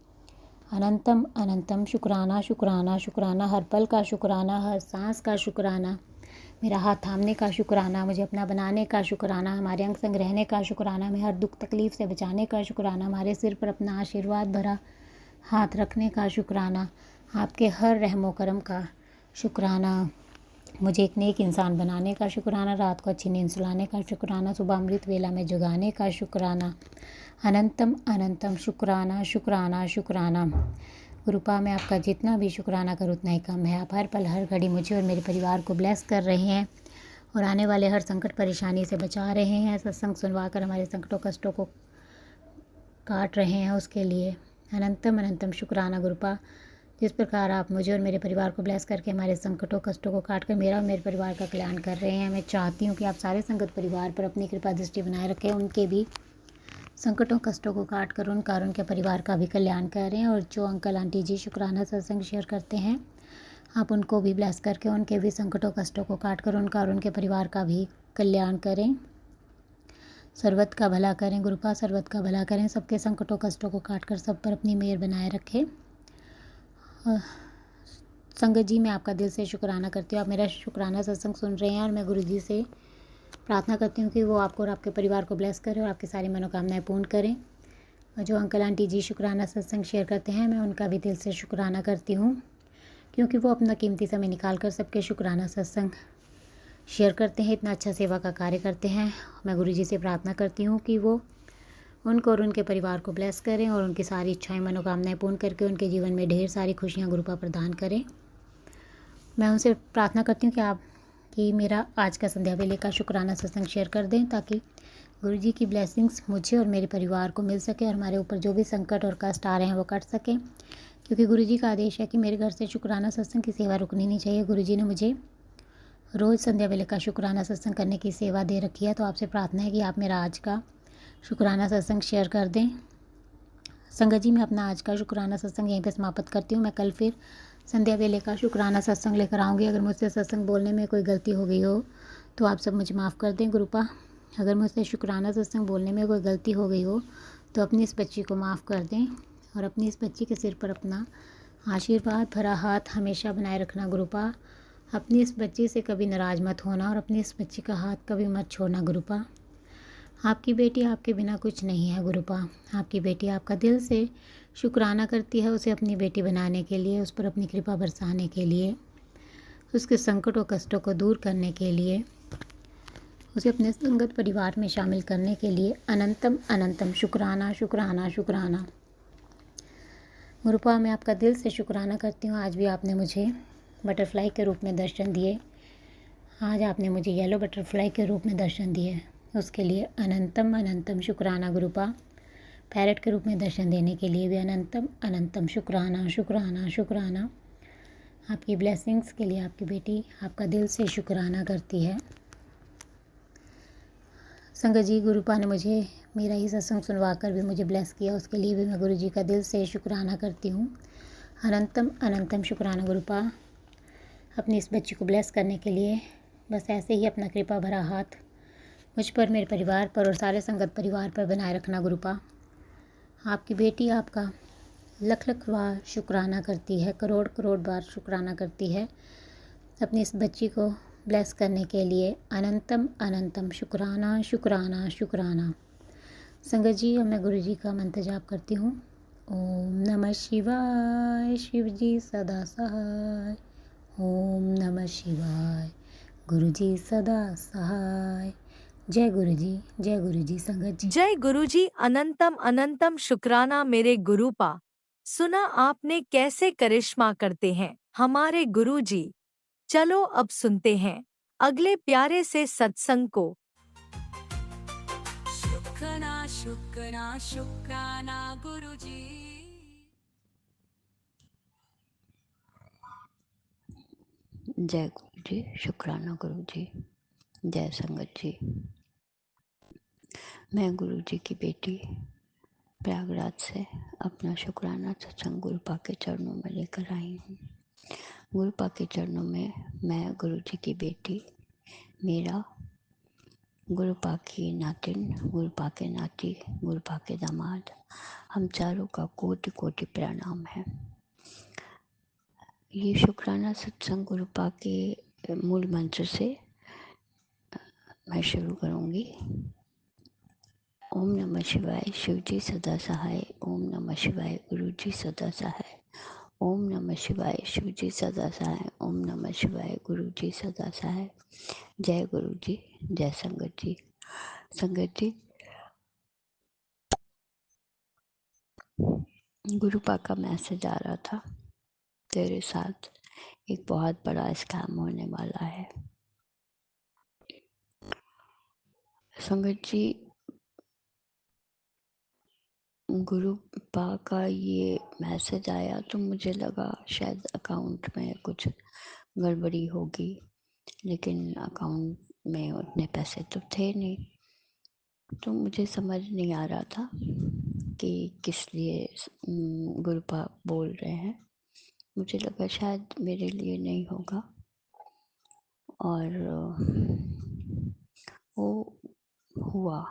अनंतम अनंतम शुक्राना शुक्राना शुक्राना। हर पल का शुक्राना, हर सांस का शुक्राना, मेरा हाथ थामने का शुक्राना, मुझे अपना बनाने का शुक्राना, हमारे अंग संग रहने का शुक्राना, हमें हर दुख तकलीफ़ से बचाने का शुक्राना, हमारे सिर पर अपना आशीर्वाद भरा हाथ रखने का शुक्राना, आपके हर रहमो करम का शुक्राना, मुझे एक नेक इंसान बनाने का शुक्राना, रात को अच्छी नींद सुलाने का शुक्राना, सुबह अमृत वेला में जगाने का शुक्राना। अनंतम अनंतम शुक्राना शुक्राना शुक्राना। गुरुपा, मैं आपका जितना भी शुक्राना करूँ उतना ही कम है। आप हर पल हर घड़ी मुझे और मेरे परिवार को ब्लेस कर रहे हैं और आने वाले हर संकट परेशानी से बचा रहे हैं। सत्संग सुनवा कर हमारे संकटों कष्टों को काट रहे हैं, उसके लिए अनंतम अनंतम शुक्राना गुरुपा। जिस प्रकार आप मुझे और मेरे परिवार को ब्लेस करके हमारे संकटों कष्टों को काट कर मेरा और मेरे परिवार का कल्याण कर रहे हैं, मैं चाहती हूँ कि आप सारे संगत परिवार पर अपनी कृपा दृष्टि बनाए रखें, उनके भी संकटों कष्टों को काट कर उनका और उनके परिवार का भी कल्याण करें। और जो अंकल आंटी जी शुक्राना सत्संग शेयर करते हैं, आप उनको भी ब्लेस करके उनके भी संकटों कष्टों को काट कर उनका और उनके परिवार का भी कल्याण करें, सर्वत का भला करें गुरुपा, सर्वत का भला करें, सबके संकटों कष्टों को काट कर सब पर अपनी मेहर बनाए रखें। संगत जी, मैं आपका दिल से शुक्राना करती हूँ, आप मेरा शुक्राना सत्संग सुन रहे हैं और मैं गुरु जी से प्रार्थना करती हूँ कि वो आपको और आपके परिवार को ब्लेस करें और आपकी सारी मनोकामनाएं पूर्ण करें। और जो अंकल आंटी जी शुक्राना सत्संग शेयर करते हैं, मैं उनका भी दिल से शुक्राना करती हूँ, क्योंकि वो अपना कीमती समय निकाल कर सबके शुक्राना सत्संग शेयर करते हैं, इतना अच्छा सेवा का कार्य करते हैं। मैं गुरु जी से प्रार्थना करती हूँ कि वो उनको और उनके परिवार को ब्लेस करें और उनकी सारी इच्छाएं मनोकामनाएं पूर्ण करके उनके जीवन में ढेर सारी खुशियाँ गुरुपा प्रदान करें। मैं उनसे प्रार्थना करती हूँ कि आप कि मेरा आज का संध्या वेले का शुक्राना सत्संग शेयर कर दें, ताकि गुरु जी की ब्लेसिंग्स मुझे और मेरे परिवार को मिल सके और हमारे ऊपर जो भी संकट और कष्ट आ रहे हैं वो कट सकें, क्योंकि गुरु जी का आदेश है कि मेरे घर से शुक्राना सत्संग की सेवा रुकनी नहीं चाहिए। गुरु जी ने मुझे रोज़ संध्या वेले का शुक्राना सत्संग करने की सेवा दे रखी है, तो आपसे प्रार्थना है कि आप मेरा आज का शुक्राना सत्संग शेयर कर दें। संगत जी, मैं अपना आज का शुक्राना सत्संग यहीं पे समाप्त करती हूँ। मैं कल फिर संध्या वेले का शुक्राना सत्संग लेकर आऊँगी। अगर मुझसे सत्संग बोलने में कोई गलती हो गई हो तो आप सब मुझे माफ़ कर दें गुरुपा। अगर मुझसे शुक्राना सत्संग बोलने में कोई गलती हो गई हो तो अपनी इस बच्ची को माफ़ कर दें और अपनी इस बच्ची के सिर पर अपना आशीर्वाद भरा हाथ हमेशा बनाए रखना गुरुपा। अपनी इस बच्ची से कभी नाराज़ मत होना और अपनी इस बच्ची का हाथ कभी मत छोड़ना गुरुपा। आपकी बेटी आपके बिना कुछ नहीं है गुरुपा। आपकी बेटी आपका दिल से शुक्राना करती है, उसे अपनी बेटी बनाने के लिए, उस पर अपनी कृपा बरसाने के लिए, उसके संकटों कष्टों को दूर करने के लिए, उसे अपने संगत परिवार में शामिल करने के लिए अनंतम अनंतम शुक्राना शुक्राना शुक्राना गुरुपा। मैं आपका दिल से शुक्राना करती हूँ। आज भी आपने मुझे बटरफ्लाई के रूप में दर्शन दिए, आज आपने मुझे येलो बटरफ्लाई के रूप में दर्शन दिए, उसके लिए अनंतम अनंतम शुक्राना गुरुपा। पैरट के रूप में दर्शन देने के लिए भी अनंतम अनंतम शुक्राना शुक्राना शुक्राना। आपकी ब्लेसिंग्स के लिए आपकी बेटी आपका दिल से शुक्राना करती है। संगत जी, गुरुपा ने मुझे मेरा ही सत्संग सुनवा कर भी मुझे ब्लेस किया, उसके लिए भी मैं गुरु जी का दिल से शुक्राना करती हूँ। अनंतम अनंतम शुक्राना गुरुपा, अपनी इस बच्ची को ब्लेस करने के लिए बस ऐसे ही अपना कृपा भरा हाथ मुझ पर, मेरे परिवार पर और सारे संगत परिवार पर बनाए रखना गुरुपा। आपकी बेटी आपका लख लख बार शुक्राना करती है, करोड़ करोड़ बार शुक्राना करती है अपनी इस बच्ची को ब्लेस करने के लिए। अनंतम अनंतम शुक्राना शुक्राना शुक्राना। संगत जी, अब मैं गुरु जी का मंत्र जाप करती हूँ। ओम नमः शिवाय, शिव जी सदा सहाय। ओम नमः शिवाय, गुरु जी सदा सहाय। जय गुरु जी, जय गुरु जी। संगत जी, जय गुरुजी। अनंतम अनंतम शुक्राना मेरे गुरुपा। सुना आपने कैसे करिश्मा करते हैं हमारे गुरुजी। चलो अब सुनते हैं अगले प्यारे से सत्संग को। शुक्राना शुक्राना शुक्राना गुरुजी। जय गुरु जी, शुक्राना गुरु जी। जय संगत जी। मैं गुरु जी की बेटी प्रयागराज से अपना शुक्राना सत्संग गुरुपा के चरणों में लेकर आई हूँ। गुरुपा के चरणों में मैं गुरु जी की बेटी, मेरा गुरुपा की नातिन, गुरुपा के नाती, गुरुपा के दामाद, हम चारों का कोटि कोटि प्रणाम है। ये शुक्राना सत्संग गुरुपा के मूल मंत्र से मैं शुरू करूँगी। ओम नमः शिवाय, शिव जी सदा सहाय। ओम नमः शिवाय, गुरु जी सदा सहाय। ओम नमः शिवाय, शिव जी सदा सहाय। ओम नमः शिवाय, गुरु जी सदा सहाय। जय गुरु जी, जय संगत जी। संगत जी, गुरुपा का मैसेज आ रहा था, तेरे साथ एक बहुत बड़ा स्कैम होने वाला है। संगत जी, गुरुपा का ये मैसेज आया तो मुझे लगा शायद अकाउंट में कुछ गड़बड़ी होगी, लेकिन अकाउंट में उतने पैसे तो थे नहीं, तो मुझे समझ नहीं आ रहा था कि किस लिए गुरुपा बोल रहे हैं। मुझे लगा शायद मेरे लिए नहीं होगा, और वो हुआ।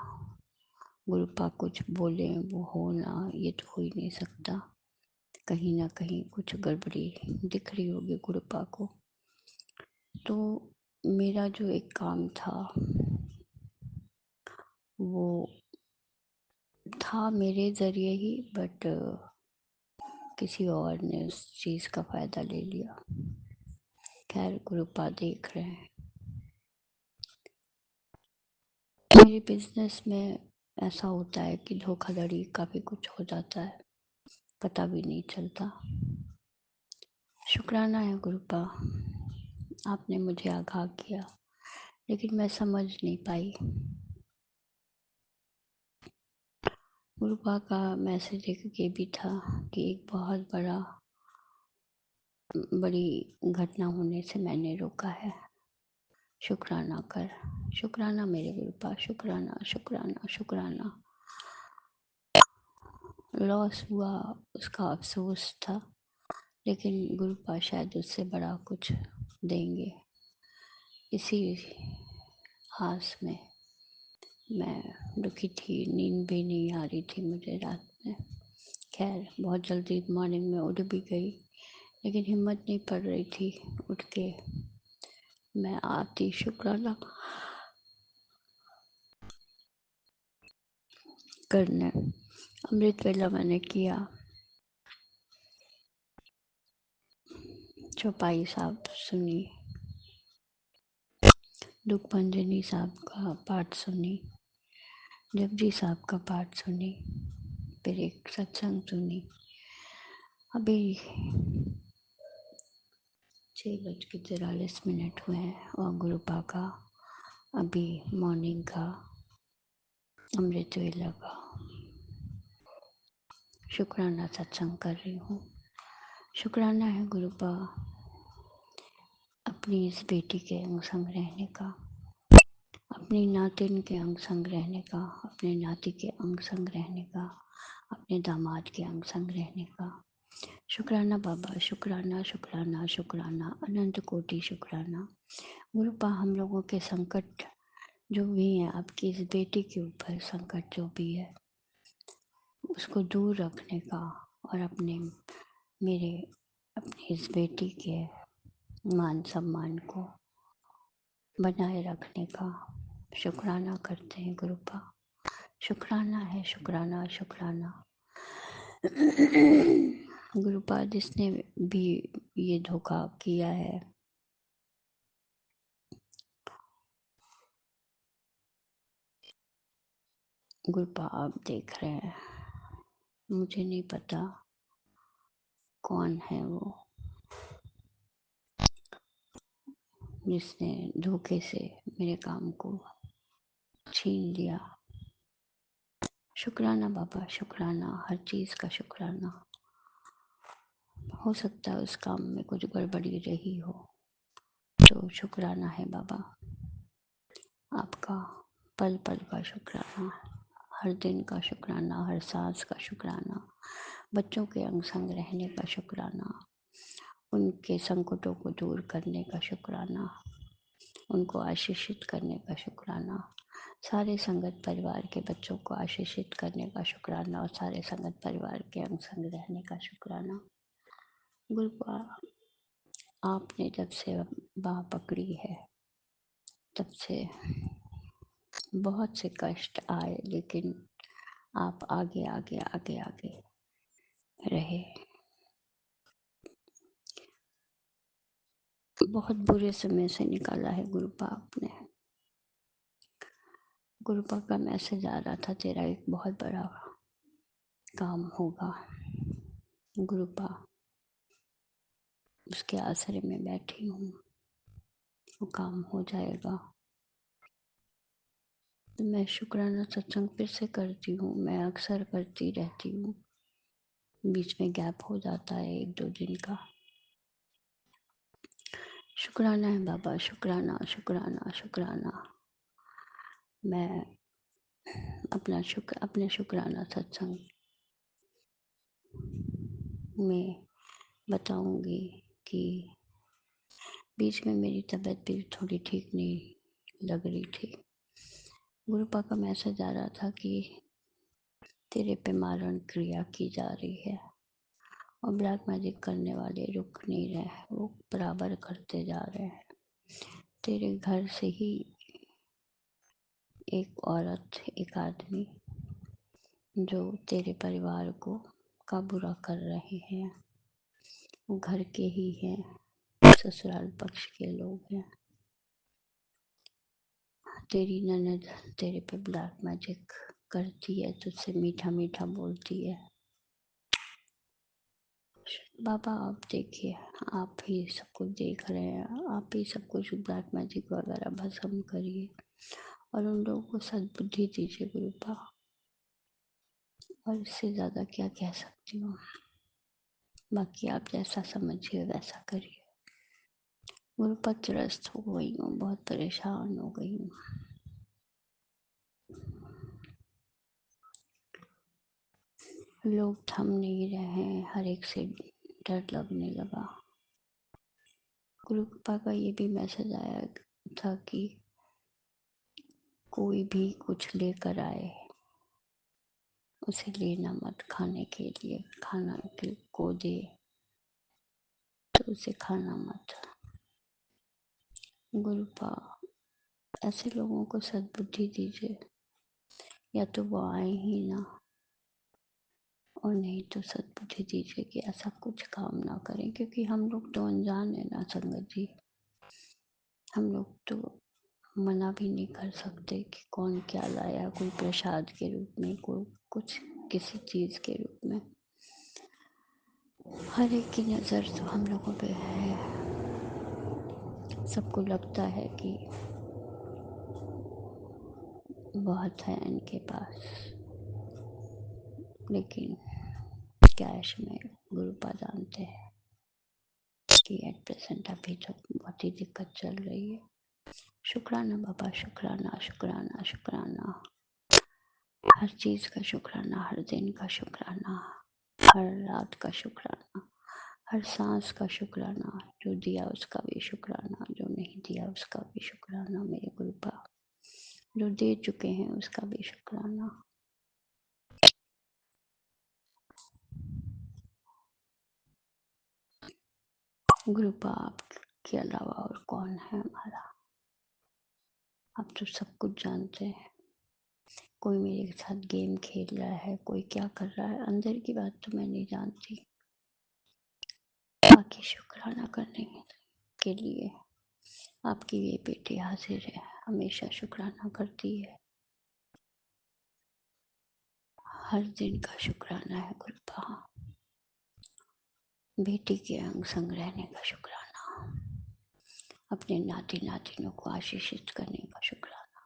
गुरुपा कुछ बोले वो होना, ये तो हो ही नहीं सकता। कहीं ना कहीं कुछ गड़बड़ी दिख रही होगी गुरुपा को। तो मेरा जो एक काम था वो था मेरे ज़रिए ही, बट किसी और ने उस चीज़ का फ़ायदा ले लिया। खैर, गुरुपा देख रहे हैं। मेरे बिजनेस में ऐसा होता है कि धोखाधड़ी काफ़ी कुछ हो जाता है, पता भी नहीं चलता। शुक्राना है गुरुपा, आपने मुझे आगाह किया, लेकिन मैं समझ नहीं पाई। गुरुपा का मैसेज एक ये भी था कि एक बहुत बड़ी घटना होने से मैंने रोका है। शुक्राना कर, शुक्राना मेरे गुरुपा, शुक्राना शुक्राना शुक्राना। लॉस हुआ उसका अफसोस था, लेकिन गुरुपा शायद उससे बड़ा कुछ देंगे, इसी आस में मैं दुखी थी। नींद भी नहीं आ रही थी मुझे रात में। खैर, बहुत जल्दी मॉर्निंग में उठ भी गई, लेकिन हिम्मत नहीं पड़ रही थी उठ के मैं आती शुक्राना करने। अमृत वेला मैंने किया, चौपाई साहब सुनी, दुख भंजनी साहब का पाठ सुनी, जपजी साहब का पाठ सुनी, फिर एक सत्संग सुनी। अभी 6:43 हुए हैं और गुरुपा का अभी मॉर्निंग का अमृत वेला का शुक्राना सत्संग कर रही हूँ। शुक्राना है गुरुपा अपनी इस बेटी के अंग संग रहने का, अपनी नातिन के अंग संग रहने का, अपने नाती के अंग संग रहने का, अपने दामाद के अंग संग रहने का। शुक्राना बाबा, शुक्राना शुक्राना शुक्राना, अनंत कोटि शुक्राना। गुरुपा हम लोगों के संकट जो भी हैं, आपकी इस बेटी के ऊपर संकट जो भी है उसको दूर रखने का और अपनी इस बेटी के मान सम्मान को बनाए रखने का शुक्राना करते हैं गुरुपा। शुक्राना है, शुक्राना शुक्राना। गुरुपा जिसने भी ये धोखा किया है, गुरुपा आप देख रहे हैं, मुझे नहीं पता कौन है वो जिसने धोखे से मेरे काम को छीन लिया। शुक्राना बाबा, शुक्राना, हर चीज़ का शुक्राना। हो सकता है उस काम में कुछ गड़बड़ी रही हो, तो शुक्राना है बाबा आपका, पल पल का शुक्राना, हर दिन का शुक्राना, हर सांस का शुक्राना, बच्चों के अंग संग रहने का शुक्राना, उनके संकटों को दूर करने का शुक्राना, उनको आशीषित करने का शुक्राना, सारे संगत परिवार के बच्चों को आशीषित करने का शुक्राना और सारे संगत परिवार के अंग संग रहने का शुक्राना। गुरुपा आपने जब से बाह पकड़ी है तब से बहुत से कष्ट आए, लेकिन आप आगे आगे आगे आगे रहे। बहुत बुरे समय से निकाला है गुरुपा आपने। गुरुपा का मैसेज आ रहा था, तेरा एक बहुत बड़ा काम होगा। गुरुपा उसके आसरे में बैठी हूँ, वो काम हो जाएगा। तो मैं शुक्राना सत्संग फिर से करती हूँ, मैं अक्सर करती रहती हूँ, बीच में गैप हो जाता है 1-2 दिन का। शुक्राना है बाबा, शुक्राना शुक्राना शुक्राना। मैं अपने शुक्राना सत्संग में बताऊंगी कि बीच में मेरी तबीयत भी थोड़ी ठीक नहीं लग रही थी। गुरुपा का मैसेज आ रहा था कि तेरे पे मारण क्रिया की जा रही है और ब्लैक मैजिक करने वाले रुक नहीं रहे, वो बराबर करते जा रहे हैं। तेरे घर से ही एक औरत, एक आदमी जो तेरे परिवार को का बुरा कर रहे हैं, वो घर के ही हैं, ससुराल पक्ष के लोग हैं। तेरी ननद तेरे पे ब्लैक मैजिक करती है, तुझसे मीठा मीठा बोलती है। बाबा आप देखिए, आप ही सब कुछ देख रहे हैं, आप ही सब कुछ ब्लैक मैजिक वगैरह भस्म करिए और उन लोगों को सद्बुद्धि दीजिए गुरुपा। और इससे ज़्यादा क्या कह सकती हूँ, बाकी आप जैसा समझिए वैसा करिए। गुरुपा त्रस्त हो गई हूँ, बहुत परेशान हो गई हूँ। लोग थम नहीं रहे, हर एक से डर लगने लगा। गुरुपा का ये भी मैसेज आया था कि कोई भी कुछ लेकर आए उसे लेना मत, खाने के लिए खाना को दे तो उसे खाना मत। गुरुपा ऐसे लोगों को सद्बुद्धि दीजिए, या तो वो आए ही ना, और नहीं तो सद्बुद्धि दीजिए कि ऐसा कुछ काम ना करें, क्योंकि हम लोग तो अनजान है ना संगत जी, हम लोग तो मना भी नहीं कर सकते कि कौन क्या लाया, कोई प्रसाद के रूप में, कोई कुछ किसी चीज़ के रूप में। हर एक की नज़र तो हम लोगों पे है, सबको लगता है कि बहुत है इनके पास, लेकिन कैश में गुरुपा जानते हैं कि एट प्रेजेंट अभी तो बहुत ही दिक्कत चल रही है। शुक्राना बाबा, शुक्राना शुक्राना शुक्राना, हर चीज़ का शुक्राना, हर दिन का शुक्राना, हर रात का शुक्राना, हर सांस का शुक्राना। जो दिया उसका भी शुक्राना, जो नहीं दिया उसका भी शुक्राना। मेरे गुरुपा जो दे चुके हैं उसका भी शुक्राना। गुरुपा आपके अलावा और कौन है हमारा? आप तो सब कुछ जानते हैं। कोई मेरे साथ गेम खेल रहा है, कोई क्या कर रहा है, अंदर की बात तो मैं नहीं जानती। बाकी शुक्राना करने के लिए आपकी ये बेटी हाजिर है, हमेशा शुक्राना करती है। हर दिन का शुक्राना है गुरुपा। बेटी के अंग संग रहने का शुक्राना, अपने नाती नातिनों को आशीषित करने का शुक्राना,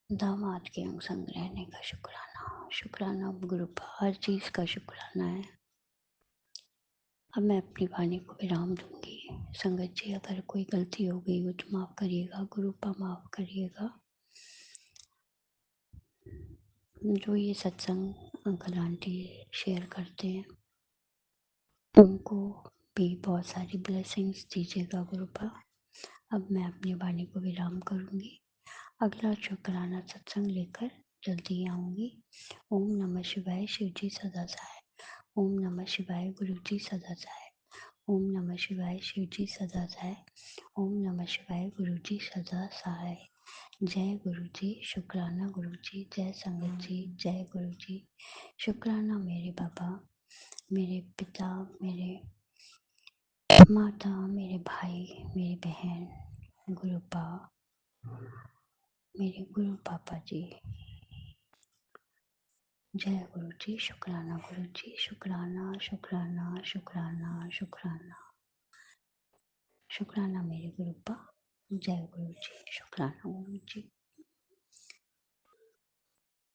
दामाद के अंग संग रहने का शुक्राना। शुक्राना गुरुपा, हर चीज़ का शुक्राना है। अब मैं अपनी वाणी को विराम दूंगी। संगत जी, अगर कोई गलती हो गई हो तो माफ़ करिएगा, गुरुपा माफ़ करिएगा। जो ये सत्संग अंकल आंटी शेयर करते हैं उनको भी बहुत सारी ब्लेसिंग्स दीजिएगा गुरुपा। अब मैं अपनी वाणी को विराम करूंगी। अगला शुक्राना सत्संग लेकर जल्दी आऊंगी। ओम नमः शिवाय, शिव जी सदा सहाय। ओम नमः शिवाय, गुरु जी सदा सहाय। ओम नमः शिवाय, शिव जी सदा सहाय। ओम नमः शिवाय, गुरु जी सदा सहाय। जय गुरु जी, शुक्राना गुरु जी, जय संगत जी, जय गुरु जी। शुक्राना मेरे बाबा, मेरे पिता, मेरे माता, मेरे भाई, मेरी बहन, गुरुपा, मेरे गुरु पापा जी। जय गुरु जी, शुक्राना गुरु जी, शुक्राना शुक्राना शुक्राना शुक्राना शुक्राना मेरे गुरुपा। जय गुरु जी, शुक्राना गुरु जी।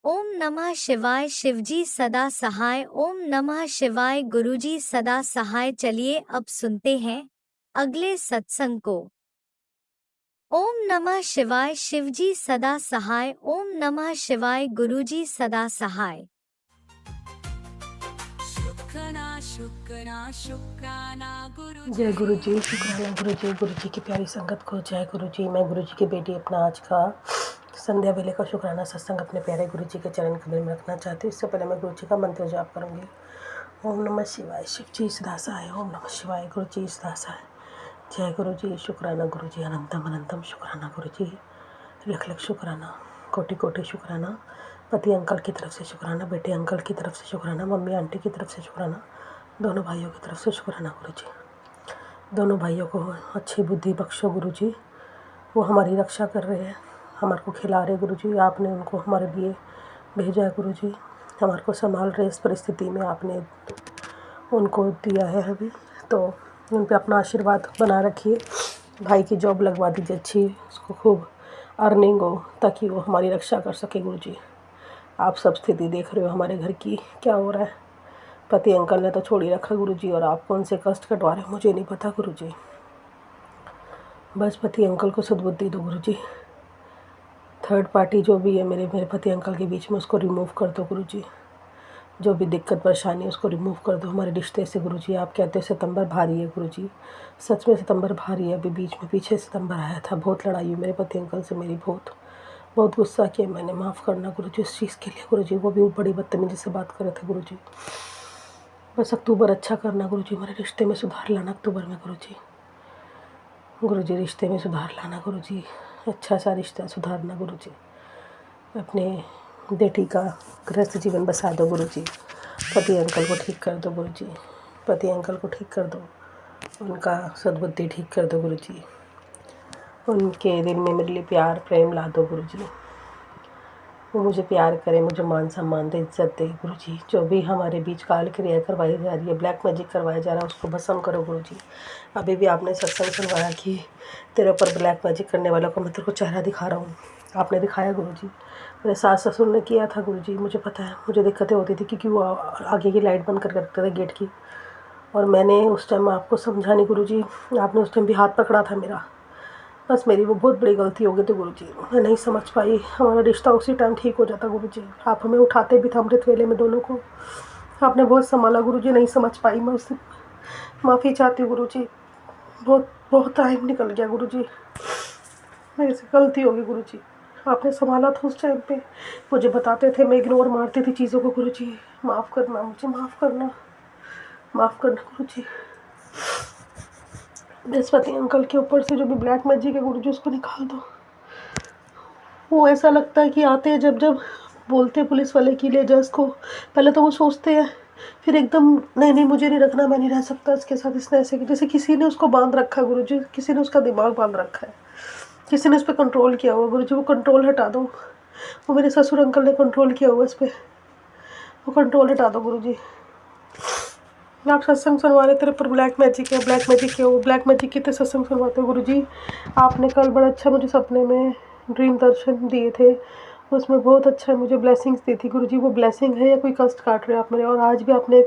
ओम नमः शिवाय, शिवजी सदा सहाय। ओम नमः शिवाय, गुरुजी सदा सहाय। चलिए अब सुनते हैं अगले सत्संग को। ओम नमः शिवाय, शिवजी सदा सहाय। ओम नमः शिवाय, गुरुजी सदा सहाय। शुक्राना शुक्राना शुक्राना जय गुरु गुरुजी। जी, शुक्राना गुरु जी की प्यारी संगत को जय गुरु जी। मैं गुरु जी की बेटी अपना आज का संध्या वेले का शुक्राना सत्संग अपने प्यारे गुरु जी के चरण कमल में रखना चाहती हूँ। इससे पहले मैं गुरु जी का मंत्र जाप करूँगी। ओम नमः शिवाय, शिव जी सदा सहाय। ओम नमः शिवाय, गुरु जी सदा सहाय। जय गुरु जी, शुक्राना गुरु जी, अनंतम अनंतम शुक्राना गुरु जी, लख लख शुक्राना, कोटि कोटि शुक्राना। पति अंकल की तरफ से शुक्राना, बेटे अंकल की तरफ से शुक्राना, मम्मी आंटी की तरफ से शुक्राना, दोनों भाइयों की तरफ से शुक्राना गुरु जी। दोनों भाइयों को अच्छी बुद्धि बख्शो गुरु जी। वो हमारी रक्षा कर रहे हैं, हमारे को खिला रहे गुरु जी। आपने उनको हमारे लिए भेजा है गुरु जी, हमारे को संभाल रहे। इस परिस्थिति में आपने उनको दिया है अभी, तो उन पे अपना आशीर्वाद बना रखिए। भाई की जॉब लगवा दीजिए अच्छी, उसको खूब अर्निंग हो ताकि वो हमारी रक्षा कर सके गुरु जी। आप सब स्थिति देख रहे हो हमारे घर की क्या हो रहा है। पति अंकल ने तो छोड़ ही रखा गुरु जी, और आप कौन से कष्ट कटवा रहे हो मुझे नहीं पता गुरु जी। बस पति अंकल को सद्बुद्धि दो गुरु जी। थर्ड पार्टी जो भी है मेरे पति अंकल के बीच में, उसको रिमूव कर दो गुरु जी। जो भी दिक्कत परेशानी है उसको रिमूव कर दो हमारे रिश्ते से गुरु जी। आप कहते हो सितंबर भारी है गुरु जी, सच में सितंबर भारी है। अभी बीच में पीछे सितंबर आया था, बहुत लड़ाई हुई मेरे पति अंकल से मेरी, बहुत गुस्सा किया मैंने। माफ़ करना गुरु जी उस चीज़ के लिए गुरु जी। वो भी बड़ी बदतमीजी से बात कर रहे थे गुरु जी। बस अक्टूबर अच्छा करना गुरु जी, हमारे रिश्ते में सुधार लाना अक्टूबर में गुरु जी। गुरु जी रिश्ते में सुधार लाना गुरु जी, अच्छा सा रिश्ता सुधारना गुरु जी। अपने बेटी का गृहस्थ जीवन बसा दो गुरु जी। पति अंकल को ठीक कर दो गुरु जी, पति अंकल को ठीक कर दो, उनका सद्बुद्धि ठीक कर दो गुरु जी। उनके दिल में मेरे लिए प्यार प्रेम ला दो गुरु जी। वो मुझे प्यार करे, मुझे मान सम्मान दे, इज्जत दे गुरुजी। जो भी हमारे बीच काल क्रिया करवाई जा रही है, ब्लैक मैजिक करवाया जा रहा है, उसको भस्म करो गुरुजी। अभी भी आपने सत्संग सुनवाया कि तेरे ऊपर ब्लैक मैजिक करने वालों को मैं तेरे को चेहरा दिखा रहा हूँ। आपने दिखाया गुरुजी। मेरे सास ससुर ने किया था गुरुजी, मुझे पता है। मुझे दिक्कतें होती थी क्योंकि वो आगे की लाइट बंद कर रखते थे गेट की, और मैंने उस टाइम आपको समझा नहीं गुरुजी। आपने उस टाइम भी हाथ पकड़ा था मेरा। बस मेरी वो बहुत बड़ी गलती हो गई थी गुरुजी, मैं नहीं समझ पाई। हमारा रिश्ता उसी टाइम ठीक हो जाता गुरुजी। आप हमें उठाते भी थे अमृत वेले में दोनों को। आपने बहुत संभाला गुरुजी, नहीं समझ पाई मैं। उससे माफ़ी चाहती हूँ गुरुजी। बहुत बहुत टाइम निकल गया गुरुजी, मेरे से गलती होगी गुरुजी। आपने संभाला था उस टाइम पे, मुझे बताते थे, मैं इग्नोर मारती थी चीज़ों को गुरुजी। माफ़ करना मुझे, माफ़ करना, माफ़ करना गुरुजी। बृहस्पति अंकल के ऊपर से जो भी ब्लैक मैजिक है गुरुजी, उसको निकाल दो। वो ऐसा लगता है कि आते हैं जब जब बोलते हैं पुलिस वाले कि ले जा इसको, पहले तो वो सोचते हैं, फिर एकदम नहीं नहीं मुझे नहीं रखना, मैं नहीं रह सकता इसके साथ। इसने ऐसे जैसे किसी ने उसको बांध रखा है गुरुजी, किसी ने उसका दिमाग बांध रखा है, किसी ने उस पर कंट्रोल किया हुआ गुरुजी। वो कंट्रोल हटा दो। वो मेरे ससुर अंकल ने कंट्रोल किया हुआ इस पर, वो कंट्रोल हटा दो गुरुजी। आप सत्संग सुनवा रहे, तेरे पर ब्लैक मैजिक है, ब्लैक मैजिक है। वो ब्लैक मैजिक के सत्संग सुनवाते हो गुरुजी। आपने कल बड़ा अच्छा मुझे सपने में ड्रीम दर्शन दिए थे, उसमें बहुत अच्छा मुझे ब्लेसिंग्स दी थी गुरुजी। वो ब्लेसिंग है या कोई कष्ट काट रहे हो आप मेरे? और आज भी आपने,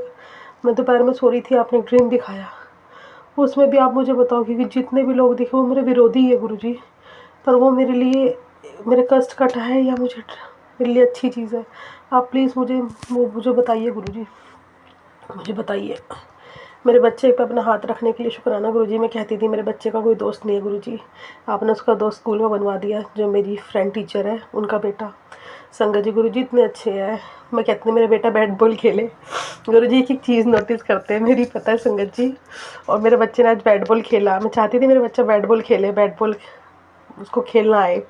मैं दोपहर में सो रही थी, आपने ड्रीम दिखाया, उसमें भी आप मुझे बताओ कि जितने भी लोग दिखे वो मेरे विरोधी है गुरुजी, पर वो मेरे लिए, मेरे कष्ट कटा है या मुझे मेरे लिए अच्छी चीज़ है। आप प्लीज़ मुझे बताइए गुरुजी, मुझे बताइए। मेरे बच्चे पे अपना हाथ रखने के लिए शुक्राना गुरुजी। मैं कहती थी मेरे बच्चे का कोई दोस्त नहीं है गुरुजी, आपने उसका दोस्त स्कूल में बनवा दिया। जो मेरी फ्रेंड टीचर है उनका बेटा संगत जी गुरुजी इतने अच्छे हैं। मैं कहती हूँ मेरा बेटा बैट बॉल खेले गुरुजी। एक एक चीज़ नोटिस करते हैं मेरी, पता है संगत जी। और मेरे बच्चे ने आज बैट बॉल खेला, मैं चाहती थी मेरा बच्चा बैट बॉल खेले, बैट बॉल उसको खेलना आए,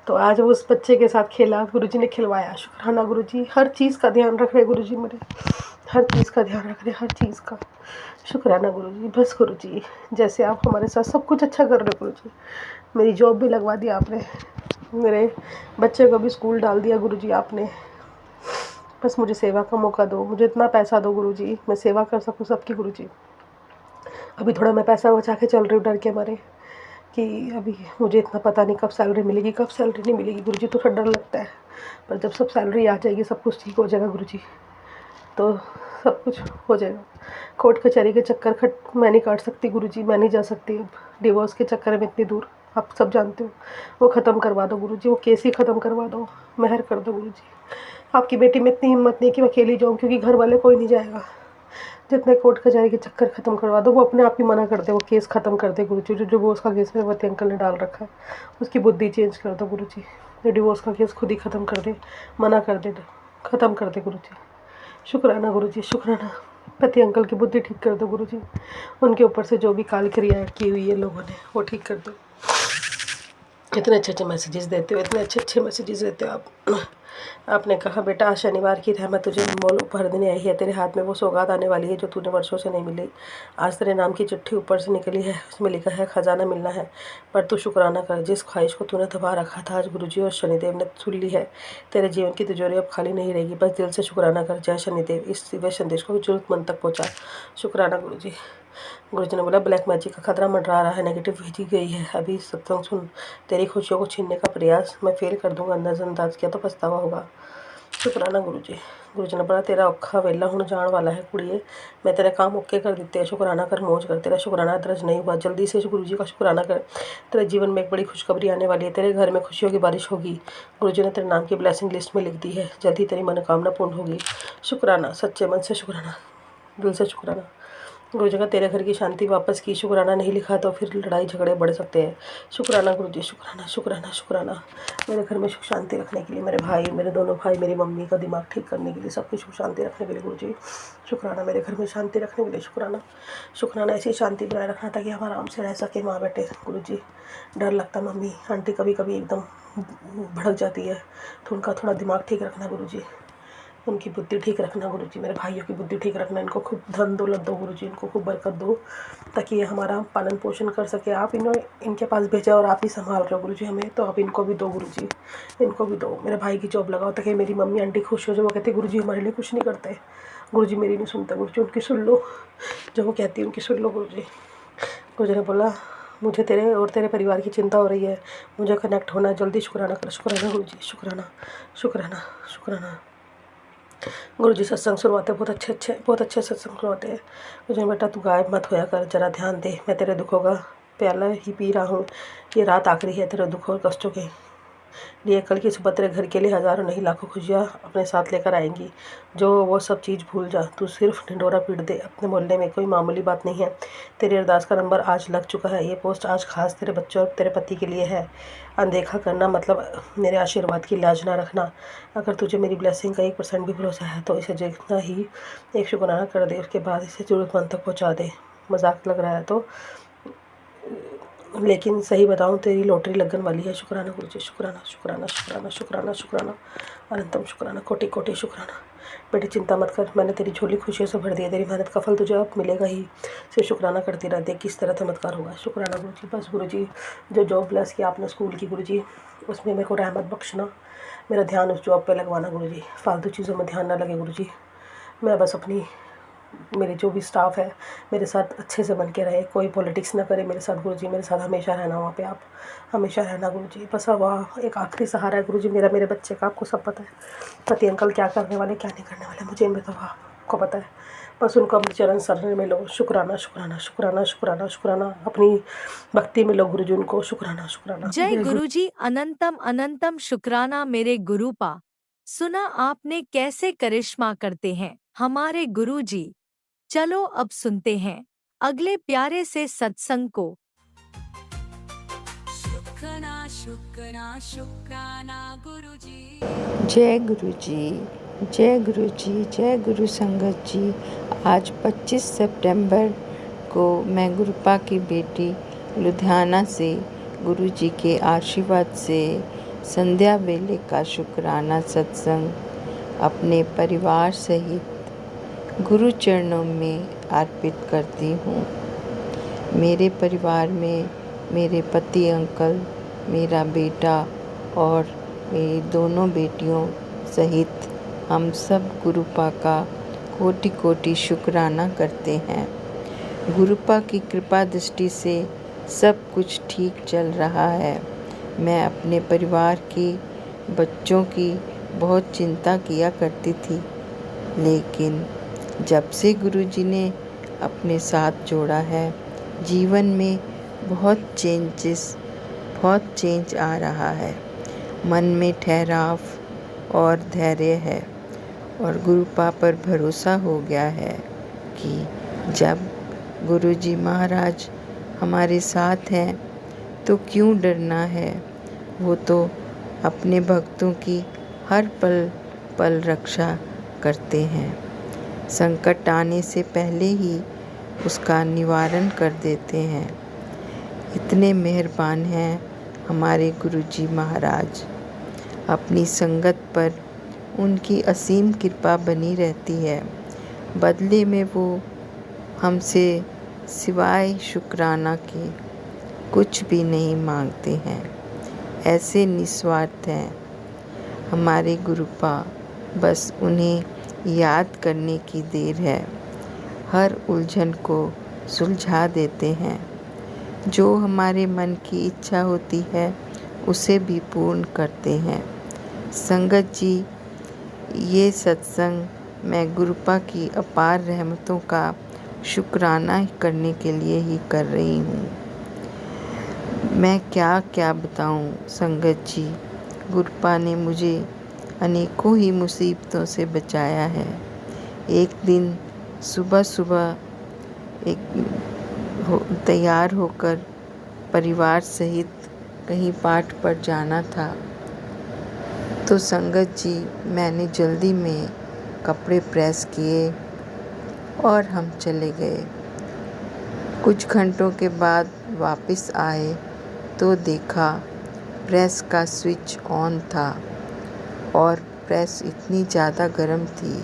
तो आज वो उस बच्चे के साथ खेला, गुरुजी ने खिलवाया। शुक्राना गुरुजी, हर चीज़ का ध्यान रख रहे गुरुजी, मेरे हर चीज़ का ध्यान रख रहे, हर चीज़ का। शुक्राना गुरुजी। बस गुरुजी, जैसे आप हमारे साथ सब कुछ अच्छा कर रहे हो गुरुजी। मेरी जॉब भी लगवा दी आपने, मेरे बच्चे को भी स्कूल डाल दिया गुरुजी आपने। बस मुझे सेवा का मौका दो, मुझे इतना पैसा दो गुरुजी, मैं सेवा कर सकूँ सबकी गुरुजी। अभी थोड़ा मैं पैसा बचा के चल रही हूँ डर के मारे कि अभी मुझे इतना पता नहीं कब सैलरी मिलेगी, कब सैलरी नहीं मिलेगी गुरुजी। तो थोड़ा डर लगता है, पर जब सब सैलरी आ जाएगी सब कुछ ठीक हो जाएगा गुरुजी, तो सब कुछ हो जाएगा। कोर्ट कचहरी के चक्कर मैं नहीं काट सकती गुरुजी, मैं नहीं जा सकती अब डिवोर्स के चक्कर में इतनी दूर, आप सब जानते हो। वो ख़त्म करवा दो गुरुजी, वो केस ही ख़त्म करवा दो, मेहर कर दो गुरुजी। आपकी बेटी में इतनी हिम्मत नहीं कि मैं अकेली जाऊँ, क्योंकि घर वाले कोई नहीं जाएगा। जितने कोर्ट कचहरी के चक्कर ख़त्म करवा दो, वो अपने आप ही मना कर दे, वो केस ख़त्म कर दे गुरुजी। जो डिवोर्स का केस मेरे पति अंकल ने डाल रखा है, उसकी बुद्धि चेंज कर दो गुरुजी। जो डिवोर्स का केस खुद ही ख़त्म कर दे, मना कर दे, ख़त्म कर दे गुरुजी। शुक्राना गुरुजी, शुक्राना। पति अंकल की बुद्धि ठीक कर दो गुरुजी, उनके ऊपर से जो भी काल क्रिया की हुई है लोगों ने, वो ठीक कर दो। इतने अच्छे अच्छे मैसेजेस देते हो, इतने अच्छे अच्छे मैसेजेस देते हो आप। आपने कहा बेटा आज शनिवार की रहमत तुझे मोल उपहार देने आई है, तेरे हाथ में वो सौगात आने वाली है जो तूने वर्षों से नहीं मिली। आज तेरे नाम की चिट्ठी ऊपर से निकली है, उसमें लिखा है खजाना मिलना है, पर तू शुक्राना कर। जिस ख्वाहिश को तूने दबा रखा था आज गुरुजी और शनिदेव ने सुन ली है, तेरे जीवन की तिजोरी अब खाली नहीं रहेगी। बस दिल से शुक्राना कर। जय शनिदेव। इस दिव्य संदेश को जरूरतमंद तक पहुँचा। शुक्राना गुरुजी। गुरुजी ने बोला ब्लैक मैजिक का खतरा मंडरा रहा है, नेगेटिव भेजी गई है। अभी सत्संग सुन, तेरी खुशियों को छीनने का प्रयास मैं फेल कर दूंगा, नज़रअंदाज किया तो पछतावा होगा। शुक्राना गुरुजी। गुरुजी ने बोला तेरा औखा वेला हुण जाण वाला है कुड़िए, मैं तेरे काम ओके कर दिते हैं, शुक्राना कर, मौज कर। तेरा शुक्राना दर्ज नहीं हुआ, जल्दी से गुरुजी का शुक्राना कर। तेरे जीवन में एक बड़ी खुशखबरी आने वाली है, तेरे घर में खुशियों की बारिश होगी। गुरुजी ने तेरे नाम की ब्लेसिंग लिस्ट में लिख दी है, जल्द ही तेरी मनोकामना पूर्ण होगी। शुक्राना, सच्चे मन से शुक्राना, दिल से शुक्राना। गुरुजी का तेरे घर की शांति वापस की। शुक्राना नहीं लिखा तो फिर लड़ाई झगड़े बढ़ सकते हैं। शुक्राना गुरुजी, शुक्राना शुक्राना शुक्राना। मेरे घर में सुख शांति रखने के लिए, मेरे भाई, मेरे दोनों भाई, मेरी मम्मी का दिमाग ठीक करने के लिए, सब कुछ सुख शांति रखने के लिए गुरुजी शुक्राना। मेरे घर में शांति रखने के लिए शुक्राना। शुक्राना ऐसी शांति बनाए रखना ताकि हम आराम से रह सके माँ बेटे गुरुजी। डर लगता मम्मी आंटी कभी कभी एकदम भड़क जाती है, तो उनका थोड़ा दिमाग ठीक रखना गुरुजी। उनकी बुद्धि ठीक रखना गुरुजी, मेरे भाइयों की बुद्धि ठीक रखना, इनको खूब धन दौलत दो गुरुजी, इनको खूब बरकत दो ताकि ये हमारा पालन पोषण कर सके। आप इनके पास भेजा और आप ही संभाल रहे हो गुरुजी हमें, तो आप इनको भी दो गुरुजी, इनको भी दो। मेरे भाई की जॉब लगाओ ताकि मेरी मम्मी आंटी खुश हो जाए। वो कहते गुरुजी हमारे लिए कुछ नहीं करते, गुरुजी मेरी नहीं सुनते गुरुजी, उनकी सुन लो, जो वो कहती है उनकी सुन लो गुरुजी। गुरुजी ने बोला मुझे तेरे और तेरे परिवार की चिंता हो रही है, मुझे कनेक्ट होना है, जल्दी शुक्राना कर। शुक्राना गुरुजी, शुक्राना शुक्राना शुक्राना। गुरुजी सत्संग सुनवाते बहुत अच्छे सत्संग सुनवाते हैं। मुझे बेटा तू गायब मत होया कर, जरा ध्यान दे, मैं तेरे दुखों का प्याला ही पी रहा हूँ, ये रात आखिरी है तेरे दुखों और कष्टों के लिए। कल की सुबह तेरे घर के लिए हज़ारों नहीं लाखों खुशियाँ अपने साथ लेकर आएंगी। जो वो सब चीज़ भूल जा, तू सिर्फ ढिंडोरा पीट दे। अपने मोहल्ले में कोई मामूली बात नहीं है। तेरी अरदास का नंबर आज लग चुका है। ये पोस्ट आज खास तेरे बच्चों और तेरे पति के लिए है। अनदेखा करना मतलब मेरे आशीर्वाद की लाज ना रखना। अगर तुझे मेरी ब्लेसिंग का 1% भी भरोसा है तो इसे जितना ही एक शुक्राना कर दे, उसके बाद इसे ज़रूरतमंद तक पहुँचा दे। मजाक लग रहा है तो, लेकिन सही बताऊं तेरी लॉटरी लगन वाली है। शुक्राना गुरुजी, शुक्राना शुक्राना शुक्राना शुक्राना शुक्राना, अनंतम शुक्राना, कोटि कोटि शुक्राना। बेटी चिंता मत कर, मैंने तेरी झोली खुशियों से भर दी है। तेरी मेहनत का फल तुझे अब मिलेगा ही। सिर्फ शुक्राना करती रह, देख किस तरह चमत्कार होगा। शुक्राना गुरुजी। बस गुरुजी जो जॉब ब्लेस किया आपने स्कूल की गुरुजी, उसमें मेरे को रहमत बख्शना, मेरा ध्यान उस जॉब पे लगवाना गुरुजी। फालतू चीज़ों में ध्यान ना लगे गुरुजी। मैं बस अपनी, मेरे जो भी स्टाफ है मेरे साथ अच्छे से बन के रहे, कोई पॉलिटिक्स ना करे मेरे साथ गुरुजी। मेरे साथ हमेशा रहना, वहाँ पे आप हमेशा रहना गुरुजी। बस अब एक आखिरी सहारा है गुरुजी मेरा, मेरे बच्चे का। आपको सब पता है पति अंकल क्या करने वाले क्या नहीं करने वाले, मुझे इनमें तो आपको पता है। बस उनको अपने चरण शरण में लो। शुक्राना शुक्राना शुक्राना शुक्राना शुक्राना, अपनी भक्ति में लो गुरुजी उनको। शुक्राना शुक्राना। जय गुरुजी, अनंतम अनंतम शुक्राना मेरे गुरुपा। सुना आपने कैसे करिश्मा करते हैं हमारे गुरुजी। चलो अब सुनते हैं अगले प्यारे से सत्संग को। शुक्राना शुक्राना शुक्राना गुरुजी। जय गुरु जी, जय गुरु जी, जय गुरु संगत जी। आज 25 सितंबर को मैं गुरुपा की बेटी लुधियाना से गुरु जी के आशीर्वाद से संध्या वेले का शुक्राना सत्संग अपने परिवार सहित गुरु चरणों में अर्पित करती हूँ। मेरे परिवार में मेरे पति अंकल, मेरा बेटा और मेरी दोनों बेटियों सहित हम सब गुरुपा का कोटि कोटि शुक्राना करते हैं। गुरुपा की कृपा दृष्टि से सब कुछ ठीक चल रहा है। मैं अपने परिवार के बच्चों की बहुत चिंता किया करती थी, लेकिन जब से गुरुजी ने अपने साथ जोड़ा है, जीवन में बहुत चेंज आ रहा है। मन में ठहराव और धैर्य है और गुरुपा पर भरोसा हो गया है कि जब गुरुजी महाराज हमारे साथ हैं तो क्यों डरना है। वो तो अपने भक्तों की हर पल पल रक्षा करते हैं। संकट आने से पहले ही उसका निवारण कर देते हैं। इतने मेहरबान हैं हमारे गुरुजी महाराज। अपनी संगत पर उनकी असीम कृपा बनी रहती है। बदले में वो हमसे सिवाय शुक्राना के कुछ भी नहीं मांगते हैं। ऐसे निस्वार्थ हैं हमारे गुरुपा। बस उन्हें याद करने की देर है। हर उलझन को सुलझा देते हैं। जो हमारे मन की इच्छा होती है उसे भी पूर्ण करते हैं। संगत जी, ये सत्संग मैं गुरुपा की अपार रहमतों का शुक्राना करने के लिए ही कर रही हूँ। मैं क्या क्या बताऊँ संगत जी। गुरुपा ने मुझे अनेकों ही मुसीबतों से बचाया है। एक दिन सुबह तैयार होकर परिवार सहित कहीं पाठ पर जाना था, तो संगत जी मैंने जल्दी में कपड़े प्रेस किए और हम चले गए। कुछ घंटों के बाद वापस आए तो देखा प्रेस का स्विच ऑन था और प्रेस इतनी ज़्यादा गर्म थी,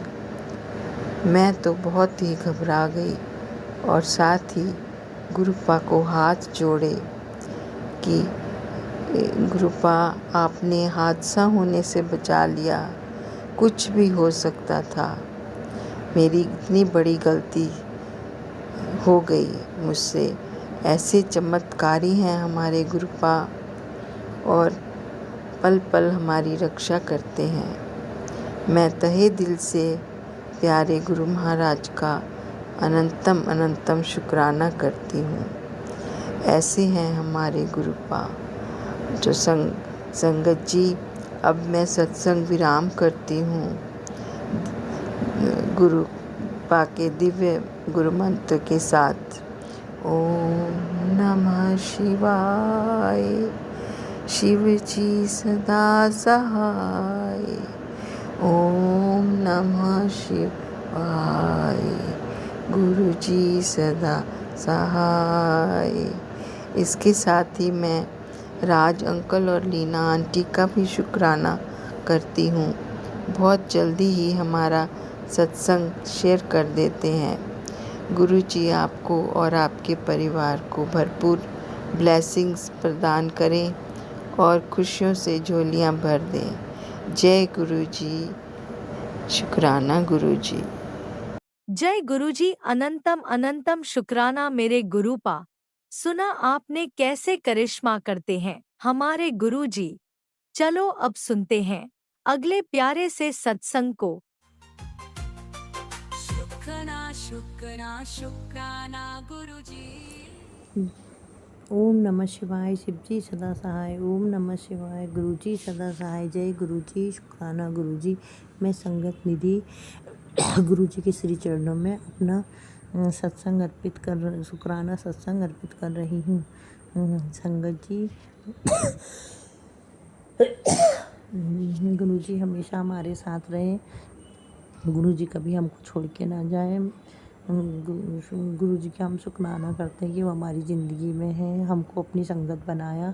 मैं तो बहुत ही घबरा गई और साथ ही गुरुपा को हाथ जोड़े कि गुरुपा, आपने हादसा होने से बचा लिया, कुछ भी हो सकता था। मेरी इतनी बड़ी गलती हो गई मुझसे। ऐसे चमत्कारी हैं हमारे गुरुपा और पल पल हमारी रक्षा करते हैं। मैं तहे दिल से प्यारे गुरु महाराज का अनंतम अनंतम शुक्राना करती हूँ। ऐसे हैं हमारे गुरुपा। जो संगत जी, अब मैं सत्संग विराम करती हूँ गुरु पा के दिव्य गुरु मंत्र के साथ। ओम नमः शिवाय, शिव जी सदा सहाय। ओम नमः शिवाय, गुरु जी सदा सहाय। इसके साथ ही मैं राज अंकल और लीना आंटी का भी शुक्राना करती हूँ। बहुत जल्दी ही हमारा सत्संग शेयर कर देते हैं। गुरु जी आपको और आपके परिवार को भरपूर ब्लेसिंग्स प्रदान करें और खुशियों से झोलियाँ भर दें। जय गुरु जी। शुक्राना गुरु जी। जय गुरुजी। अनंतम अनंतम शुक्राना मेरे गुरुपा। सुना आपने कैसे करिश्मा करते हैं हमारे गुरुजी। चलो अब सुनते हैं अगले प्यारे से सत्संग को। शुक्राना शुक्राना शुक्राना गुरुजी। ओम नमः शिवाय, शिवजी सदा सहाय। ओम नमः शिवाय, गुरुजी सदा सहाय। जय गुरुजी। शुक्राना गुरुजी। मैं संगत निधि गुरुजी के श्री चरणों में अपना सत्संग अर्पित कर शुक्राना सत्संग अर्पित कर रही हूँ। संगत जी, गुरुजी हमेशा हमारे साथ रहे। गुरुजी कभी हमको छोड़ के ना जाए। गुरुजी का हम शुक्राना करते हैं कि वो हमारी ज़िंदगी में है, हमको अपनी संगत बनाया,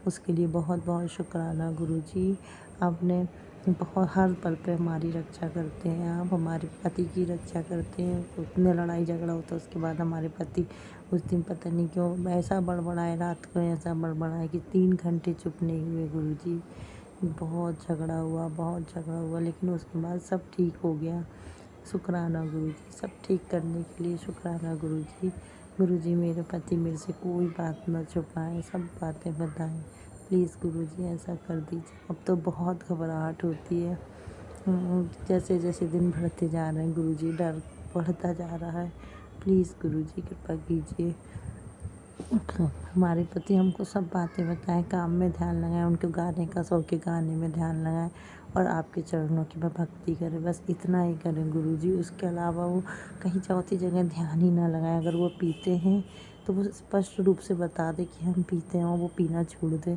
उसके लिए बहुत बहुत शुक्राना गुरुजी। आपने बहुत हर पल पे हमारी रक्षा करते हैं। आप हमारे पति की रक्षा करते हैं। उतने लड़ाई झगड़ा होता है उसके बाद हमारे पति उस दिन पता नहीं क्यों ऐसा बड़बड़ाए, रात को ऐसा बड़बड़ाए कि 3 घंटे चुप नहीं हुए गुरुजी। बहुत झगड़ा हुआ लेकिन उसके बाद सब ठीक हो गया। शुक्राना गुरुजी। सब ठीक करने के लिए शुक्राना गुरुजी। गुरुजी मेरे पति मेरे से कोई बात न छुपाएं, सब बातें बताएं प्लीज़ गुरुजी, ऐसा कर दीजिए। अब तो बहुत घबराहट होती है। जैसे जैसे दिन बढ़ते जा रहे हैं गुरुजी, डर बढ़ता जा रहा है। प्लीज़ गुरुजी कृपा कीजिए। हमारे पति हमको सब बातें बताएं, काम में ध्यान लगाएं, उनके गाने का शौक है, गाने में ध्यान लगाएं और आपके चरणों की भक्ति करें। बस इतना ही करें गुरुजी। उसके अलावा वो कहीं चौथी जगह ध्यान ही ना लगाएं। अगर वो पीते हैं तो वो स्पष्ट रूप से बता दें कि हम पीते हैं और वो पीना छोड़ दें।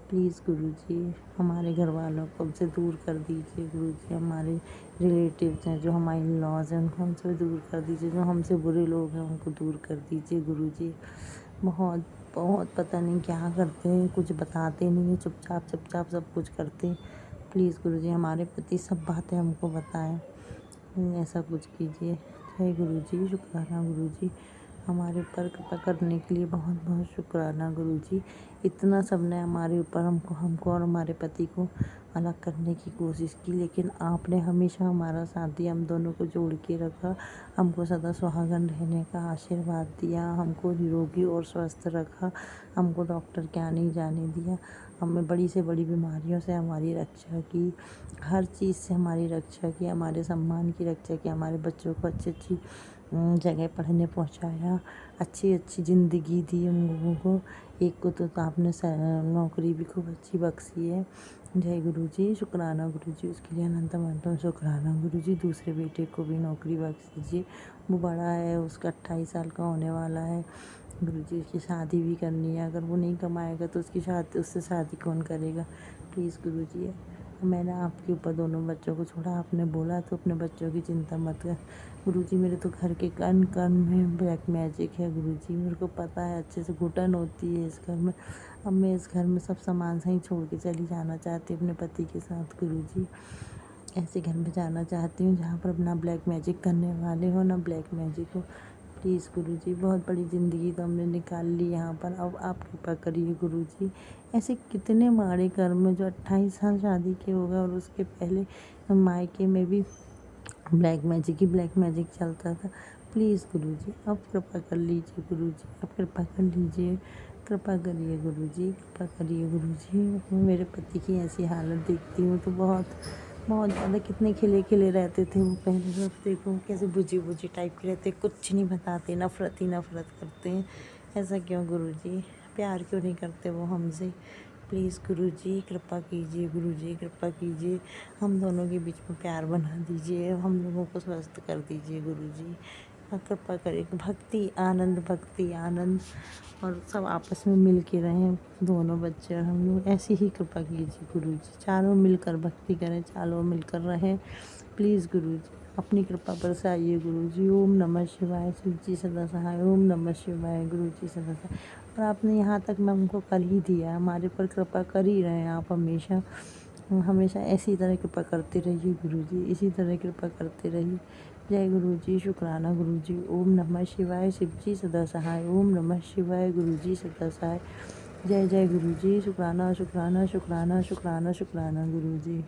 प्लीज़ गुरुजी, हमारे घर वालों को हमसे दूर कर दीजिए गुरुजी। हमारे रिलेटिव्स हैं जो हमारे इन-लॉज़ हैं उनको हमसे दूर कर दीजिए। जो हमसे बुरे लोग हैं उनको दूर कर दीजिए गुरुजी। बहुत बहुत पता नहीं क्या करते हैं, कुछ बताते नहीं हैं, चुपचाप सब कुछ करते हैं। प्लीज़ गुरुजी हमारे प्रति सब बातें हमको बताएं, ऐसा कुछ कीजिए। जय गुरुजी। शुक्राना गुरुजी। हमारे ऊपर कृपा करने के लिए बहुत बहुत शुक्राना गुरुजी। इतना सब ने हमारे ऊपर हमको और हमारे पति को अलग करने की कोशिश की, लेकिन आपने हमेशा हमारा साथ दिया, हम दोनों को जोड़ के रखा, हमको सदा सुहागन रहने का आशीर्वाद दिया, हमको निरोगी और स्वस्थ रखा, हमको डॉक्टर के आने नहीं जाने दिया, हमें बड़ी से बड़ी बीमारियों से हमारी रक्षा की, हर चीज़ से हमारी रक्षा की, हमारे सम्मान की रक्षा की, हमारे बच्चों को अच्छी जगह पढ़ने पहुंचाया, अच्छी ज़िंदगी दी उन लोगों को। एक को तो आपने नौकरी भी खूब अच्छी बख्शी है। जय गुरुजी। शुक्राना गुरुजी। उसके लिए अनंतम शुक्राना गुरुजी। दूसरे बेटे को भी नौकरी बख्श दीजिए, वो बड़ा है, उसका 28 साल का होने वाला है गुरुजी। उसकी शादी भी करनी है, अगर वो नहीं कमाएगा तो उससे शादी कौन करेगा। प्लीज़ गुरुजी, मैंने आपके ऊपर दोनों बच्चों को छोड़ा, आपने बोला तो अपने बच्चों की चिंता मत कर गुरुजी। मेरे तो घर के कण कण में ब्लैक मैजिक है गुरुजी, मेरे को पता है अच्छे से, घुटन होती है इस घर में। अब मैं इस घर में सब सामान सही छोड़ के चली जाना चाहती हूँ अपने पति के साथ गुरुजी। ऐसे घर में जाना चाहती हूँ जहाँ पर अपना ब्लैक मैजिक करने वाले हो ना ब्लैक मैजिक हो। प्लीज़ गुरुजी, बहुत बड़ी ज़िंदगी तो हमने निकाल ली यहाँ पर, अब आप कृपा करिए गुरुजी। ऐसे कितने माड़े कर्म हैं जो 28 साल शादी के हो गए और उसके पहले मायके में भी ब्लैक मैजिक चलता था। प्लीज़ गुरुजी, अब कृपा कर लीजिए गुरुजी, अब कृपा कर लीजिए, कृपा करिए गुरुजी, कृपा करिए गुरुजी। मैं मेरे पति की ऐसी हालत देखती हूँ तो बहुत बहुत ज़्यादा, कितने खिले खिले रहते थे वो पहले, सब देखो कैसे बुझी बुझी टाइप के रहते, कुछ नहीं बताते, नफ़रत ही नफ़रत करते हैं। ऐसा क्यों गुरुजी, प्यार क्यों नहीं करते वो हमसे? प्लीज़ गुरुजी कृपा कीजिए, गुरुजी कृपा कीजिए, हम दोनों के बीच में प्यार बना दीजिए, हम लोगों को स्वस्थ कर दीजिए गुरुजी। कृपा करें, भक्ति आनंद और सब आपस में मिल के रहें, दोनों बच्चे और हम लोग, ऐसी ही कृपा कीजिए गुरुजी। चारों मिलकर भक्ति करें, चारों मिलकर रहें। प्लीज़ गुरुजी अपनी कृपा बरसाइए गुरुजी। ओम नमः शिवाय, शिव जी सदा सहाय। ओम नमः शिवाय, गुरुजी सदा सहाय। और आपने यहाँ तक मैं उनको कर ही दिया, हमारे पर कृपा कर ही रहे हैं आप हमेशा, हमेशा ऐसी तरह कृपा करते रहिए गुरुजी, इसी तरह कृपा करते रहिए। जय गुरुजी, शुक्राना गुरुजी। ओम नमः शिवाय, शिव जी सदा सहाय। ओम नमः शिवाय, गुरुजी सदा सहाय। जय जय गुरुजी, शुक्राना शुक्राना शुक्राना शुक्राना शुक्राना गुरुजी।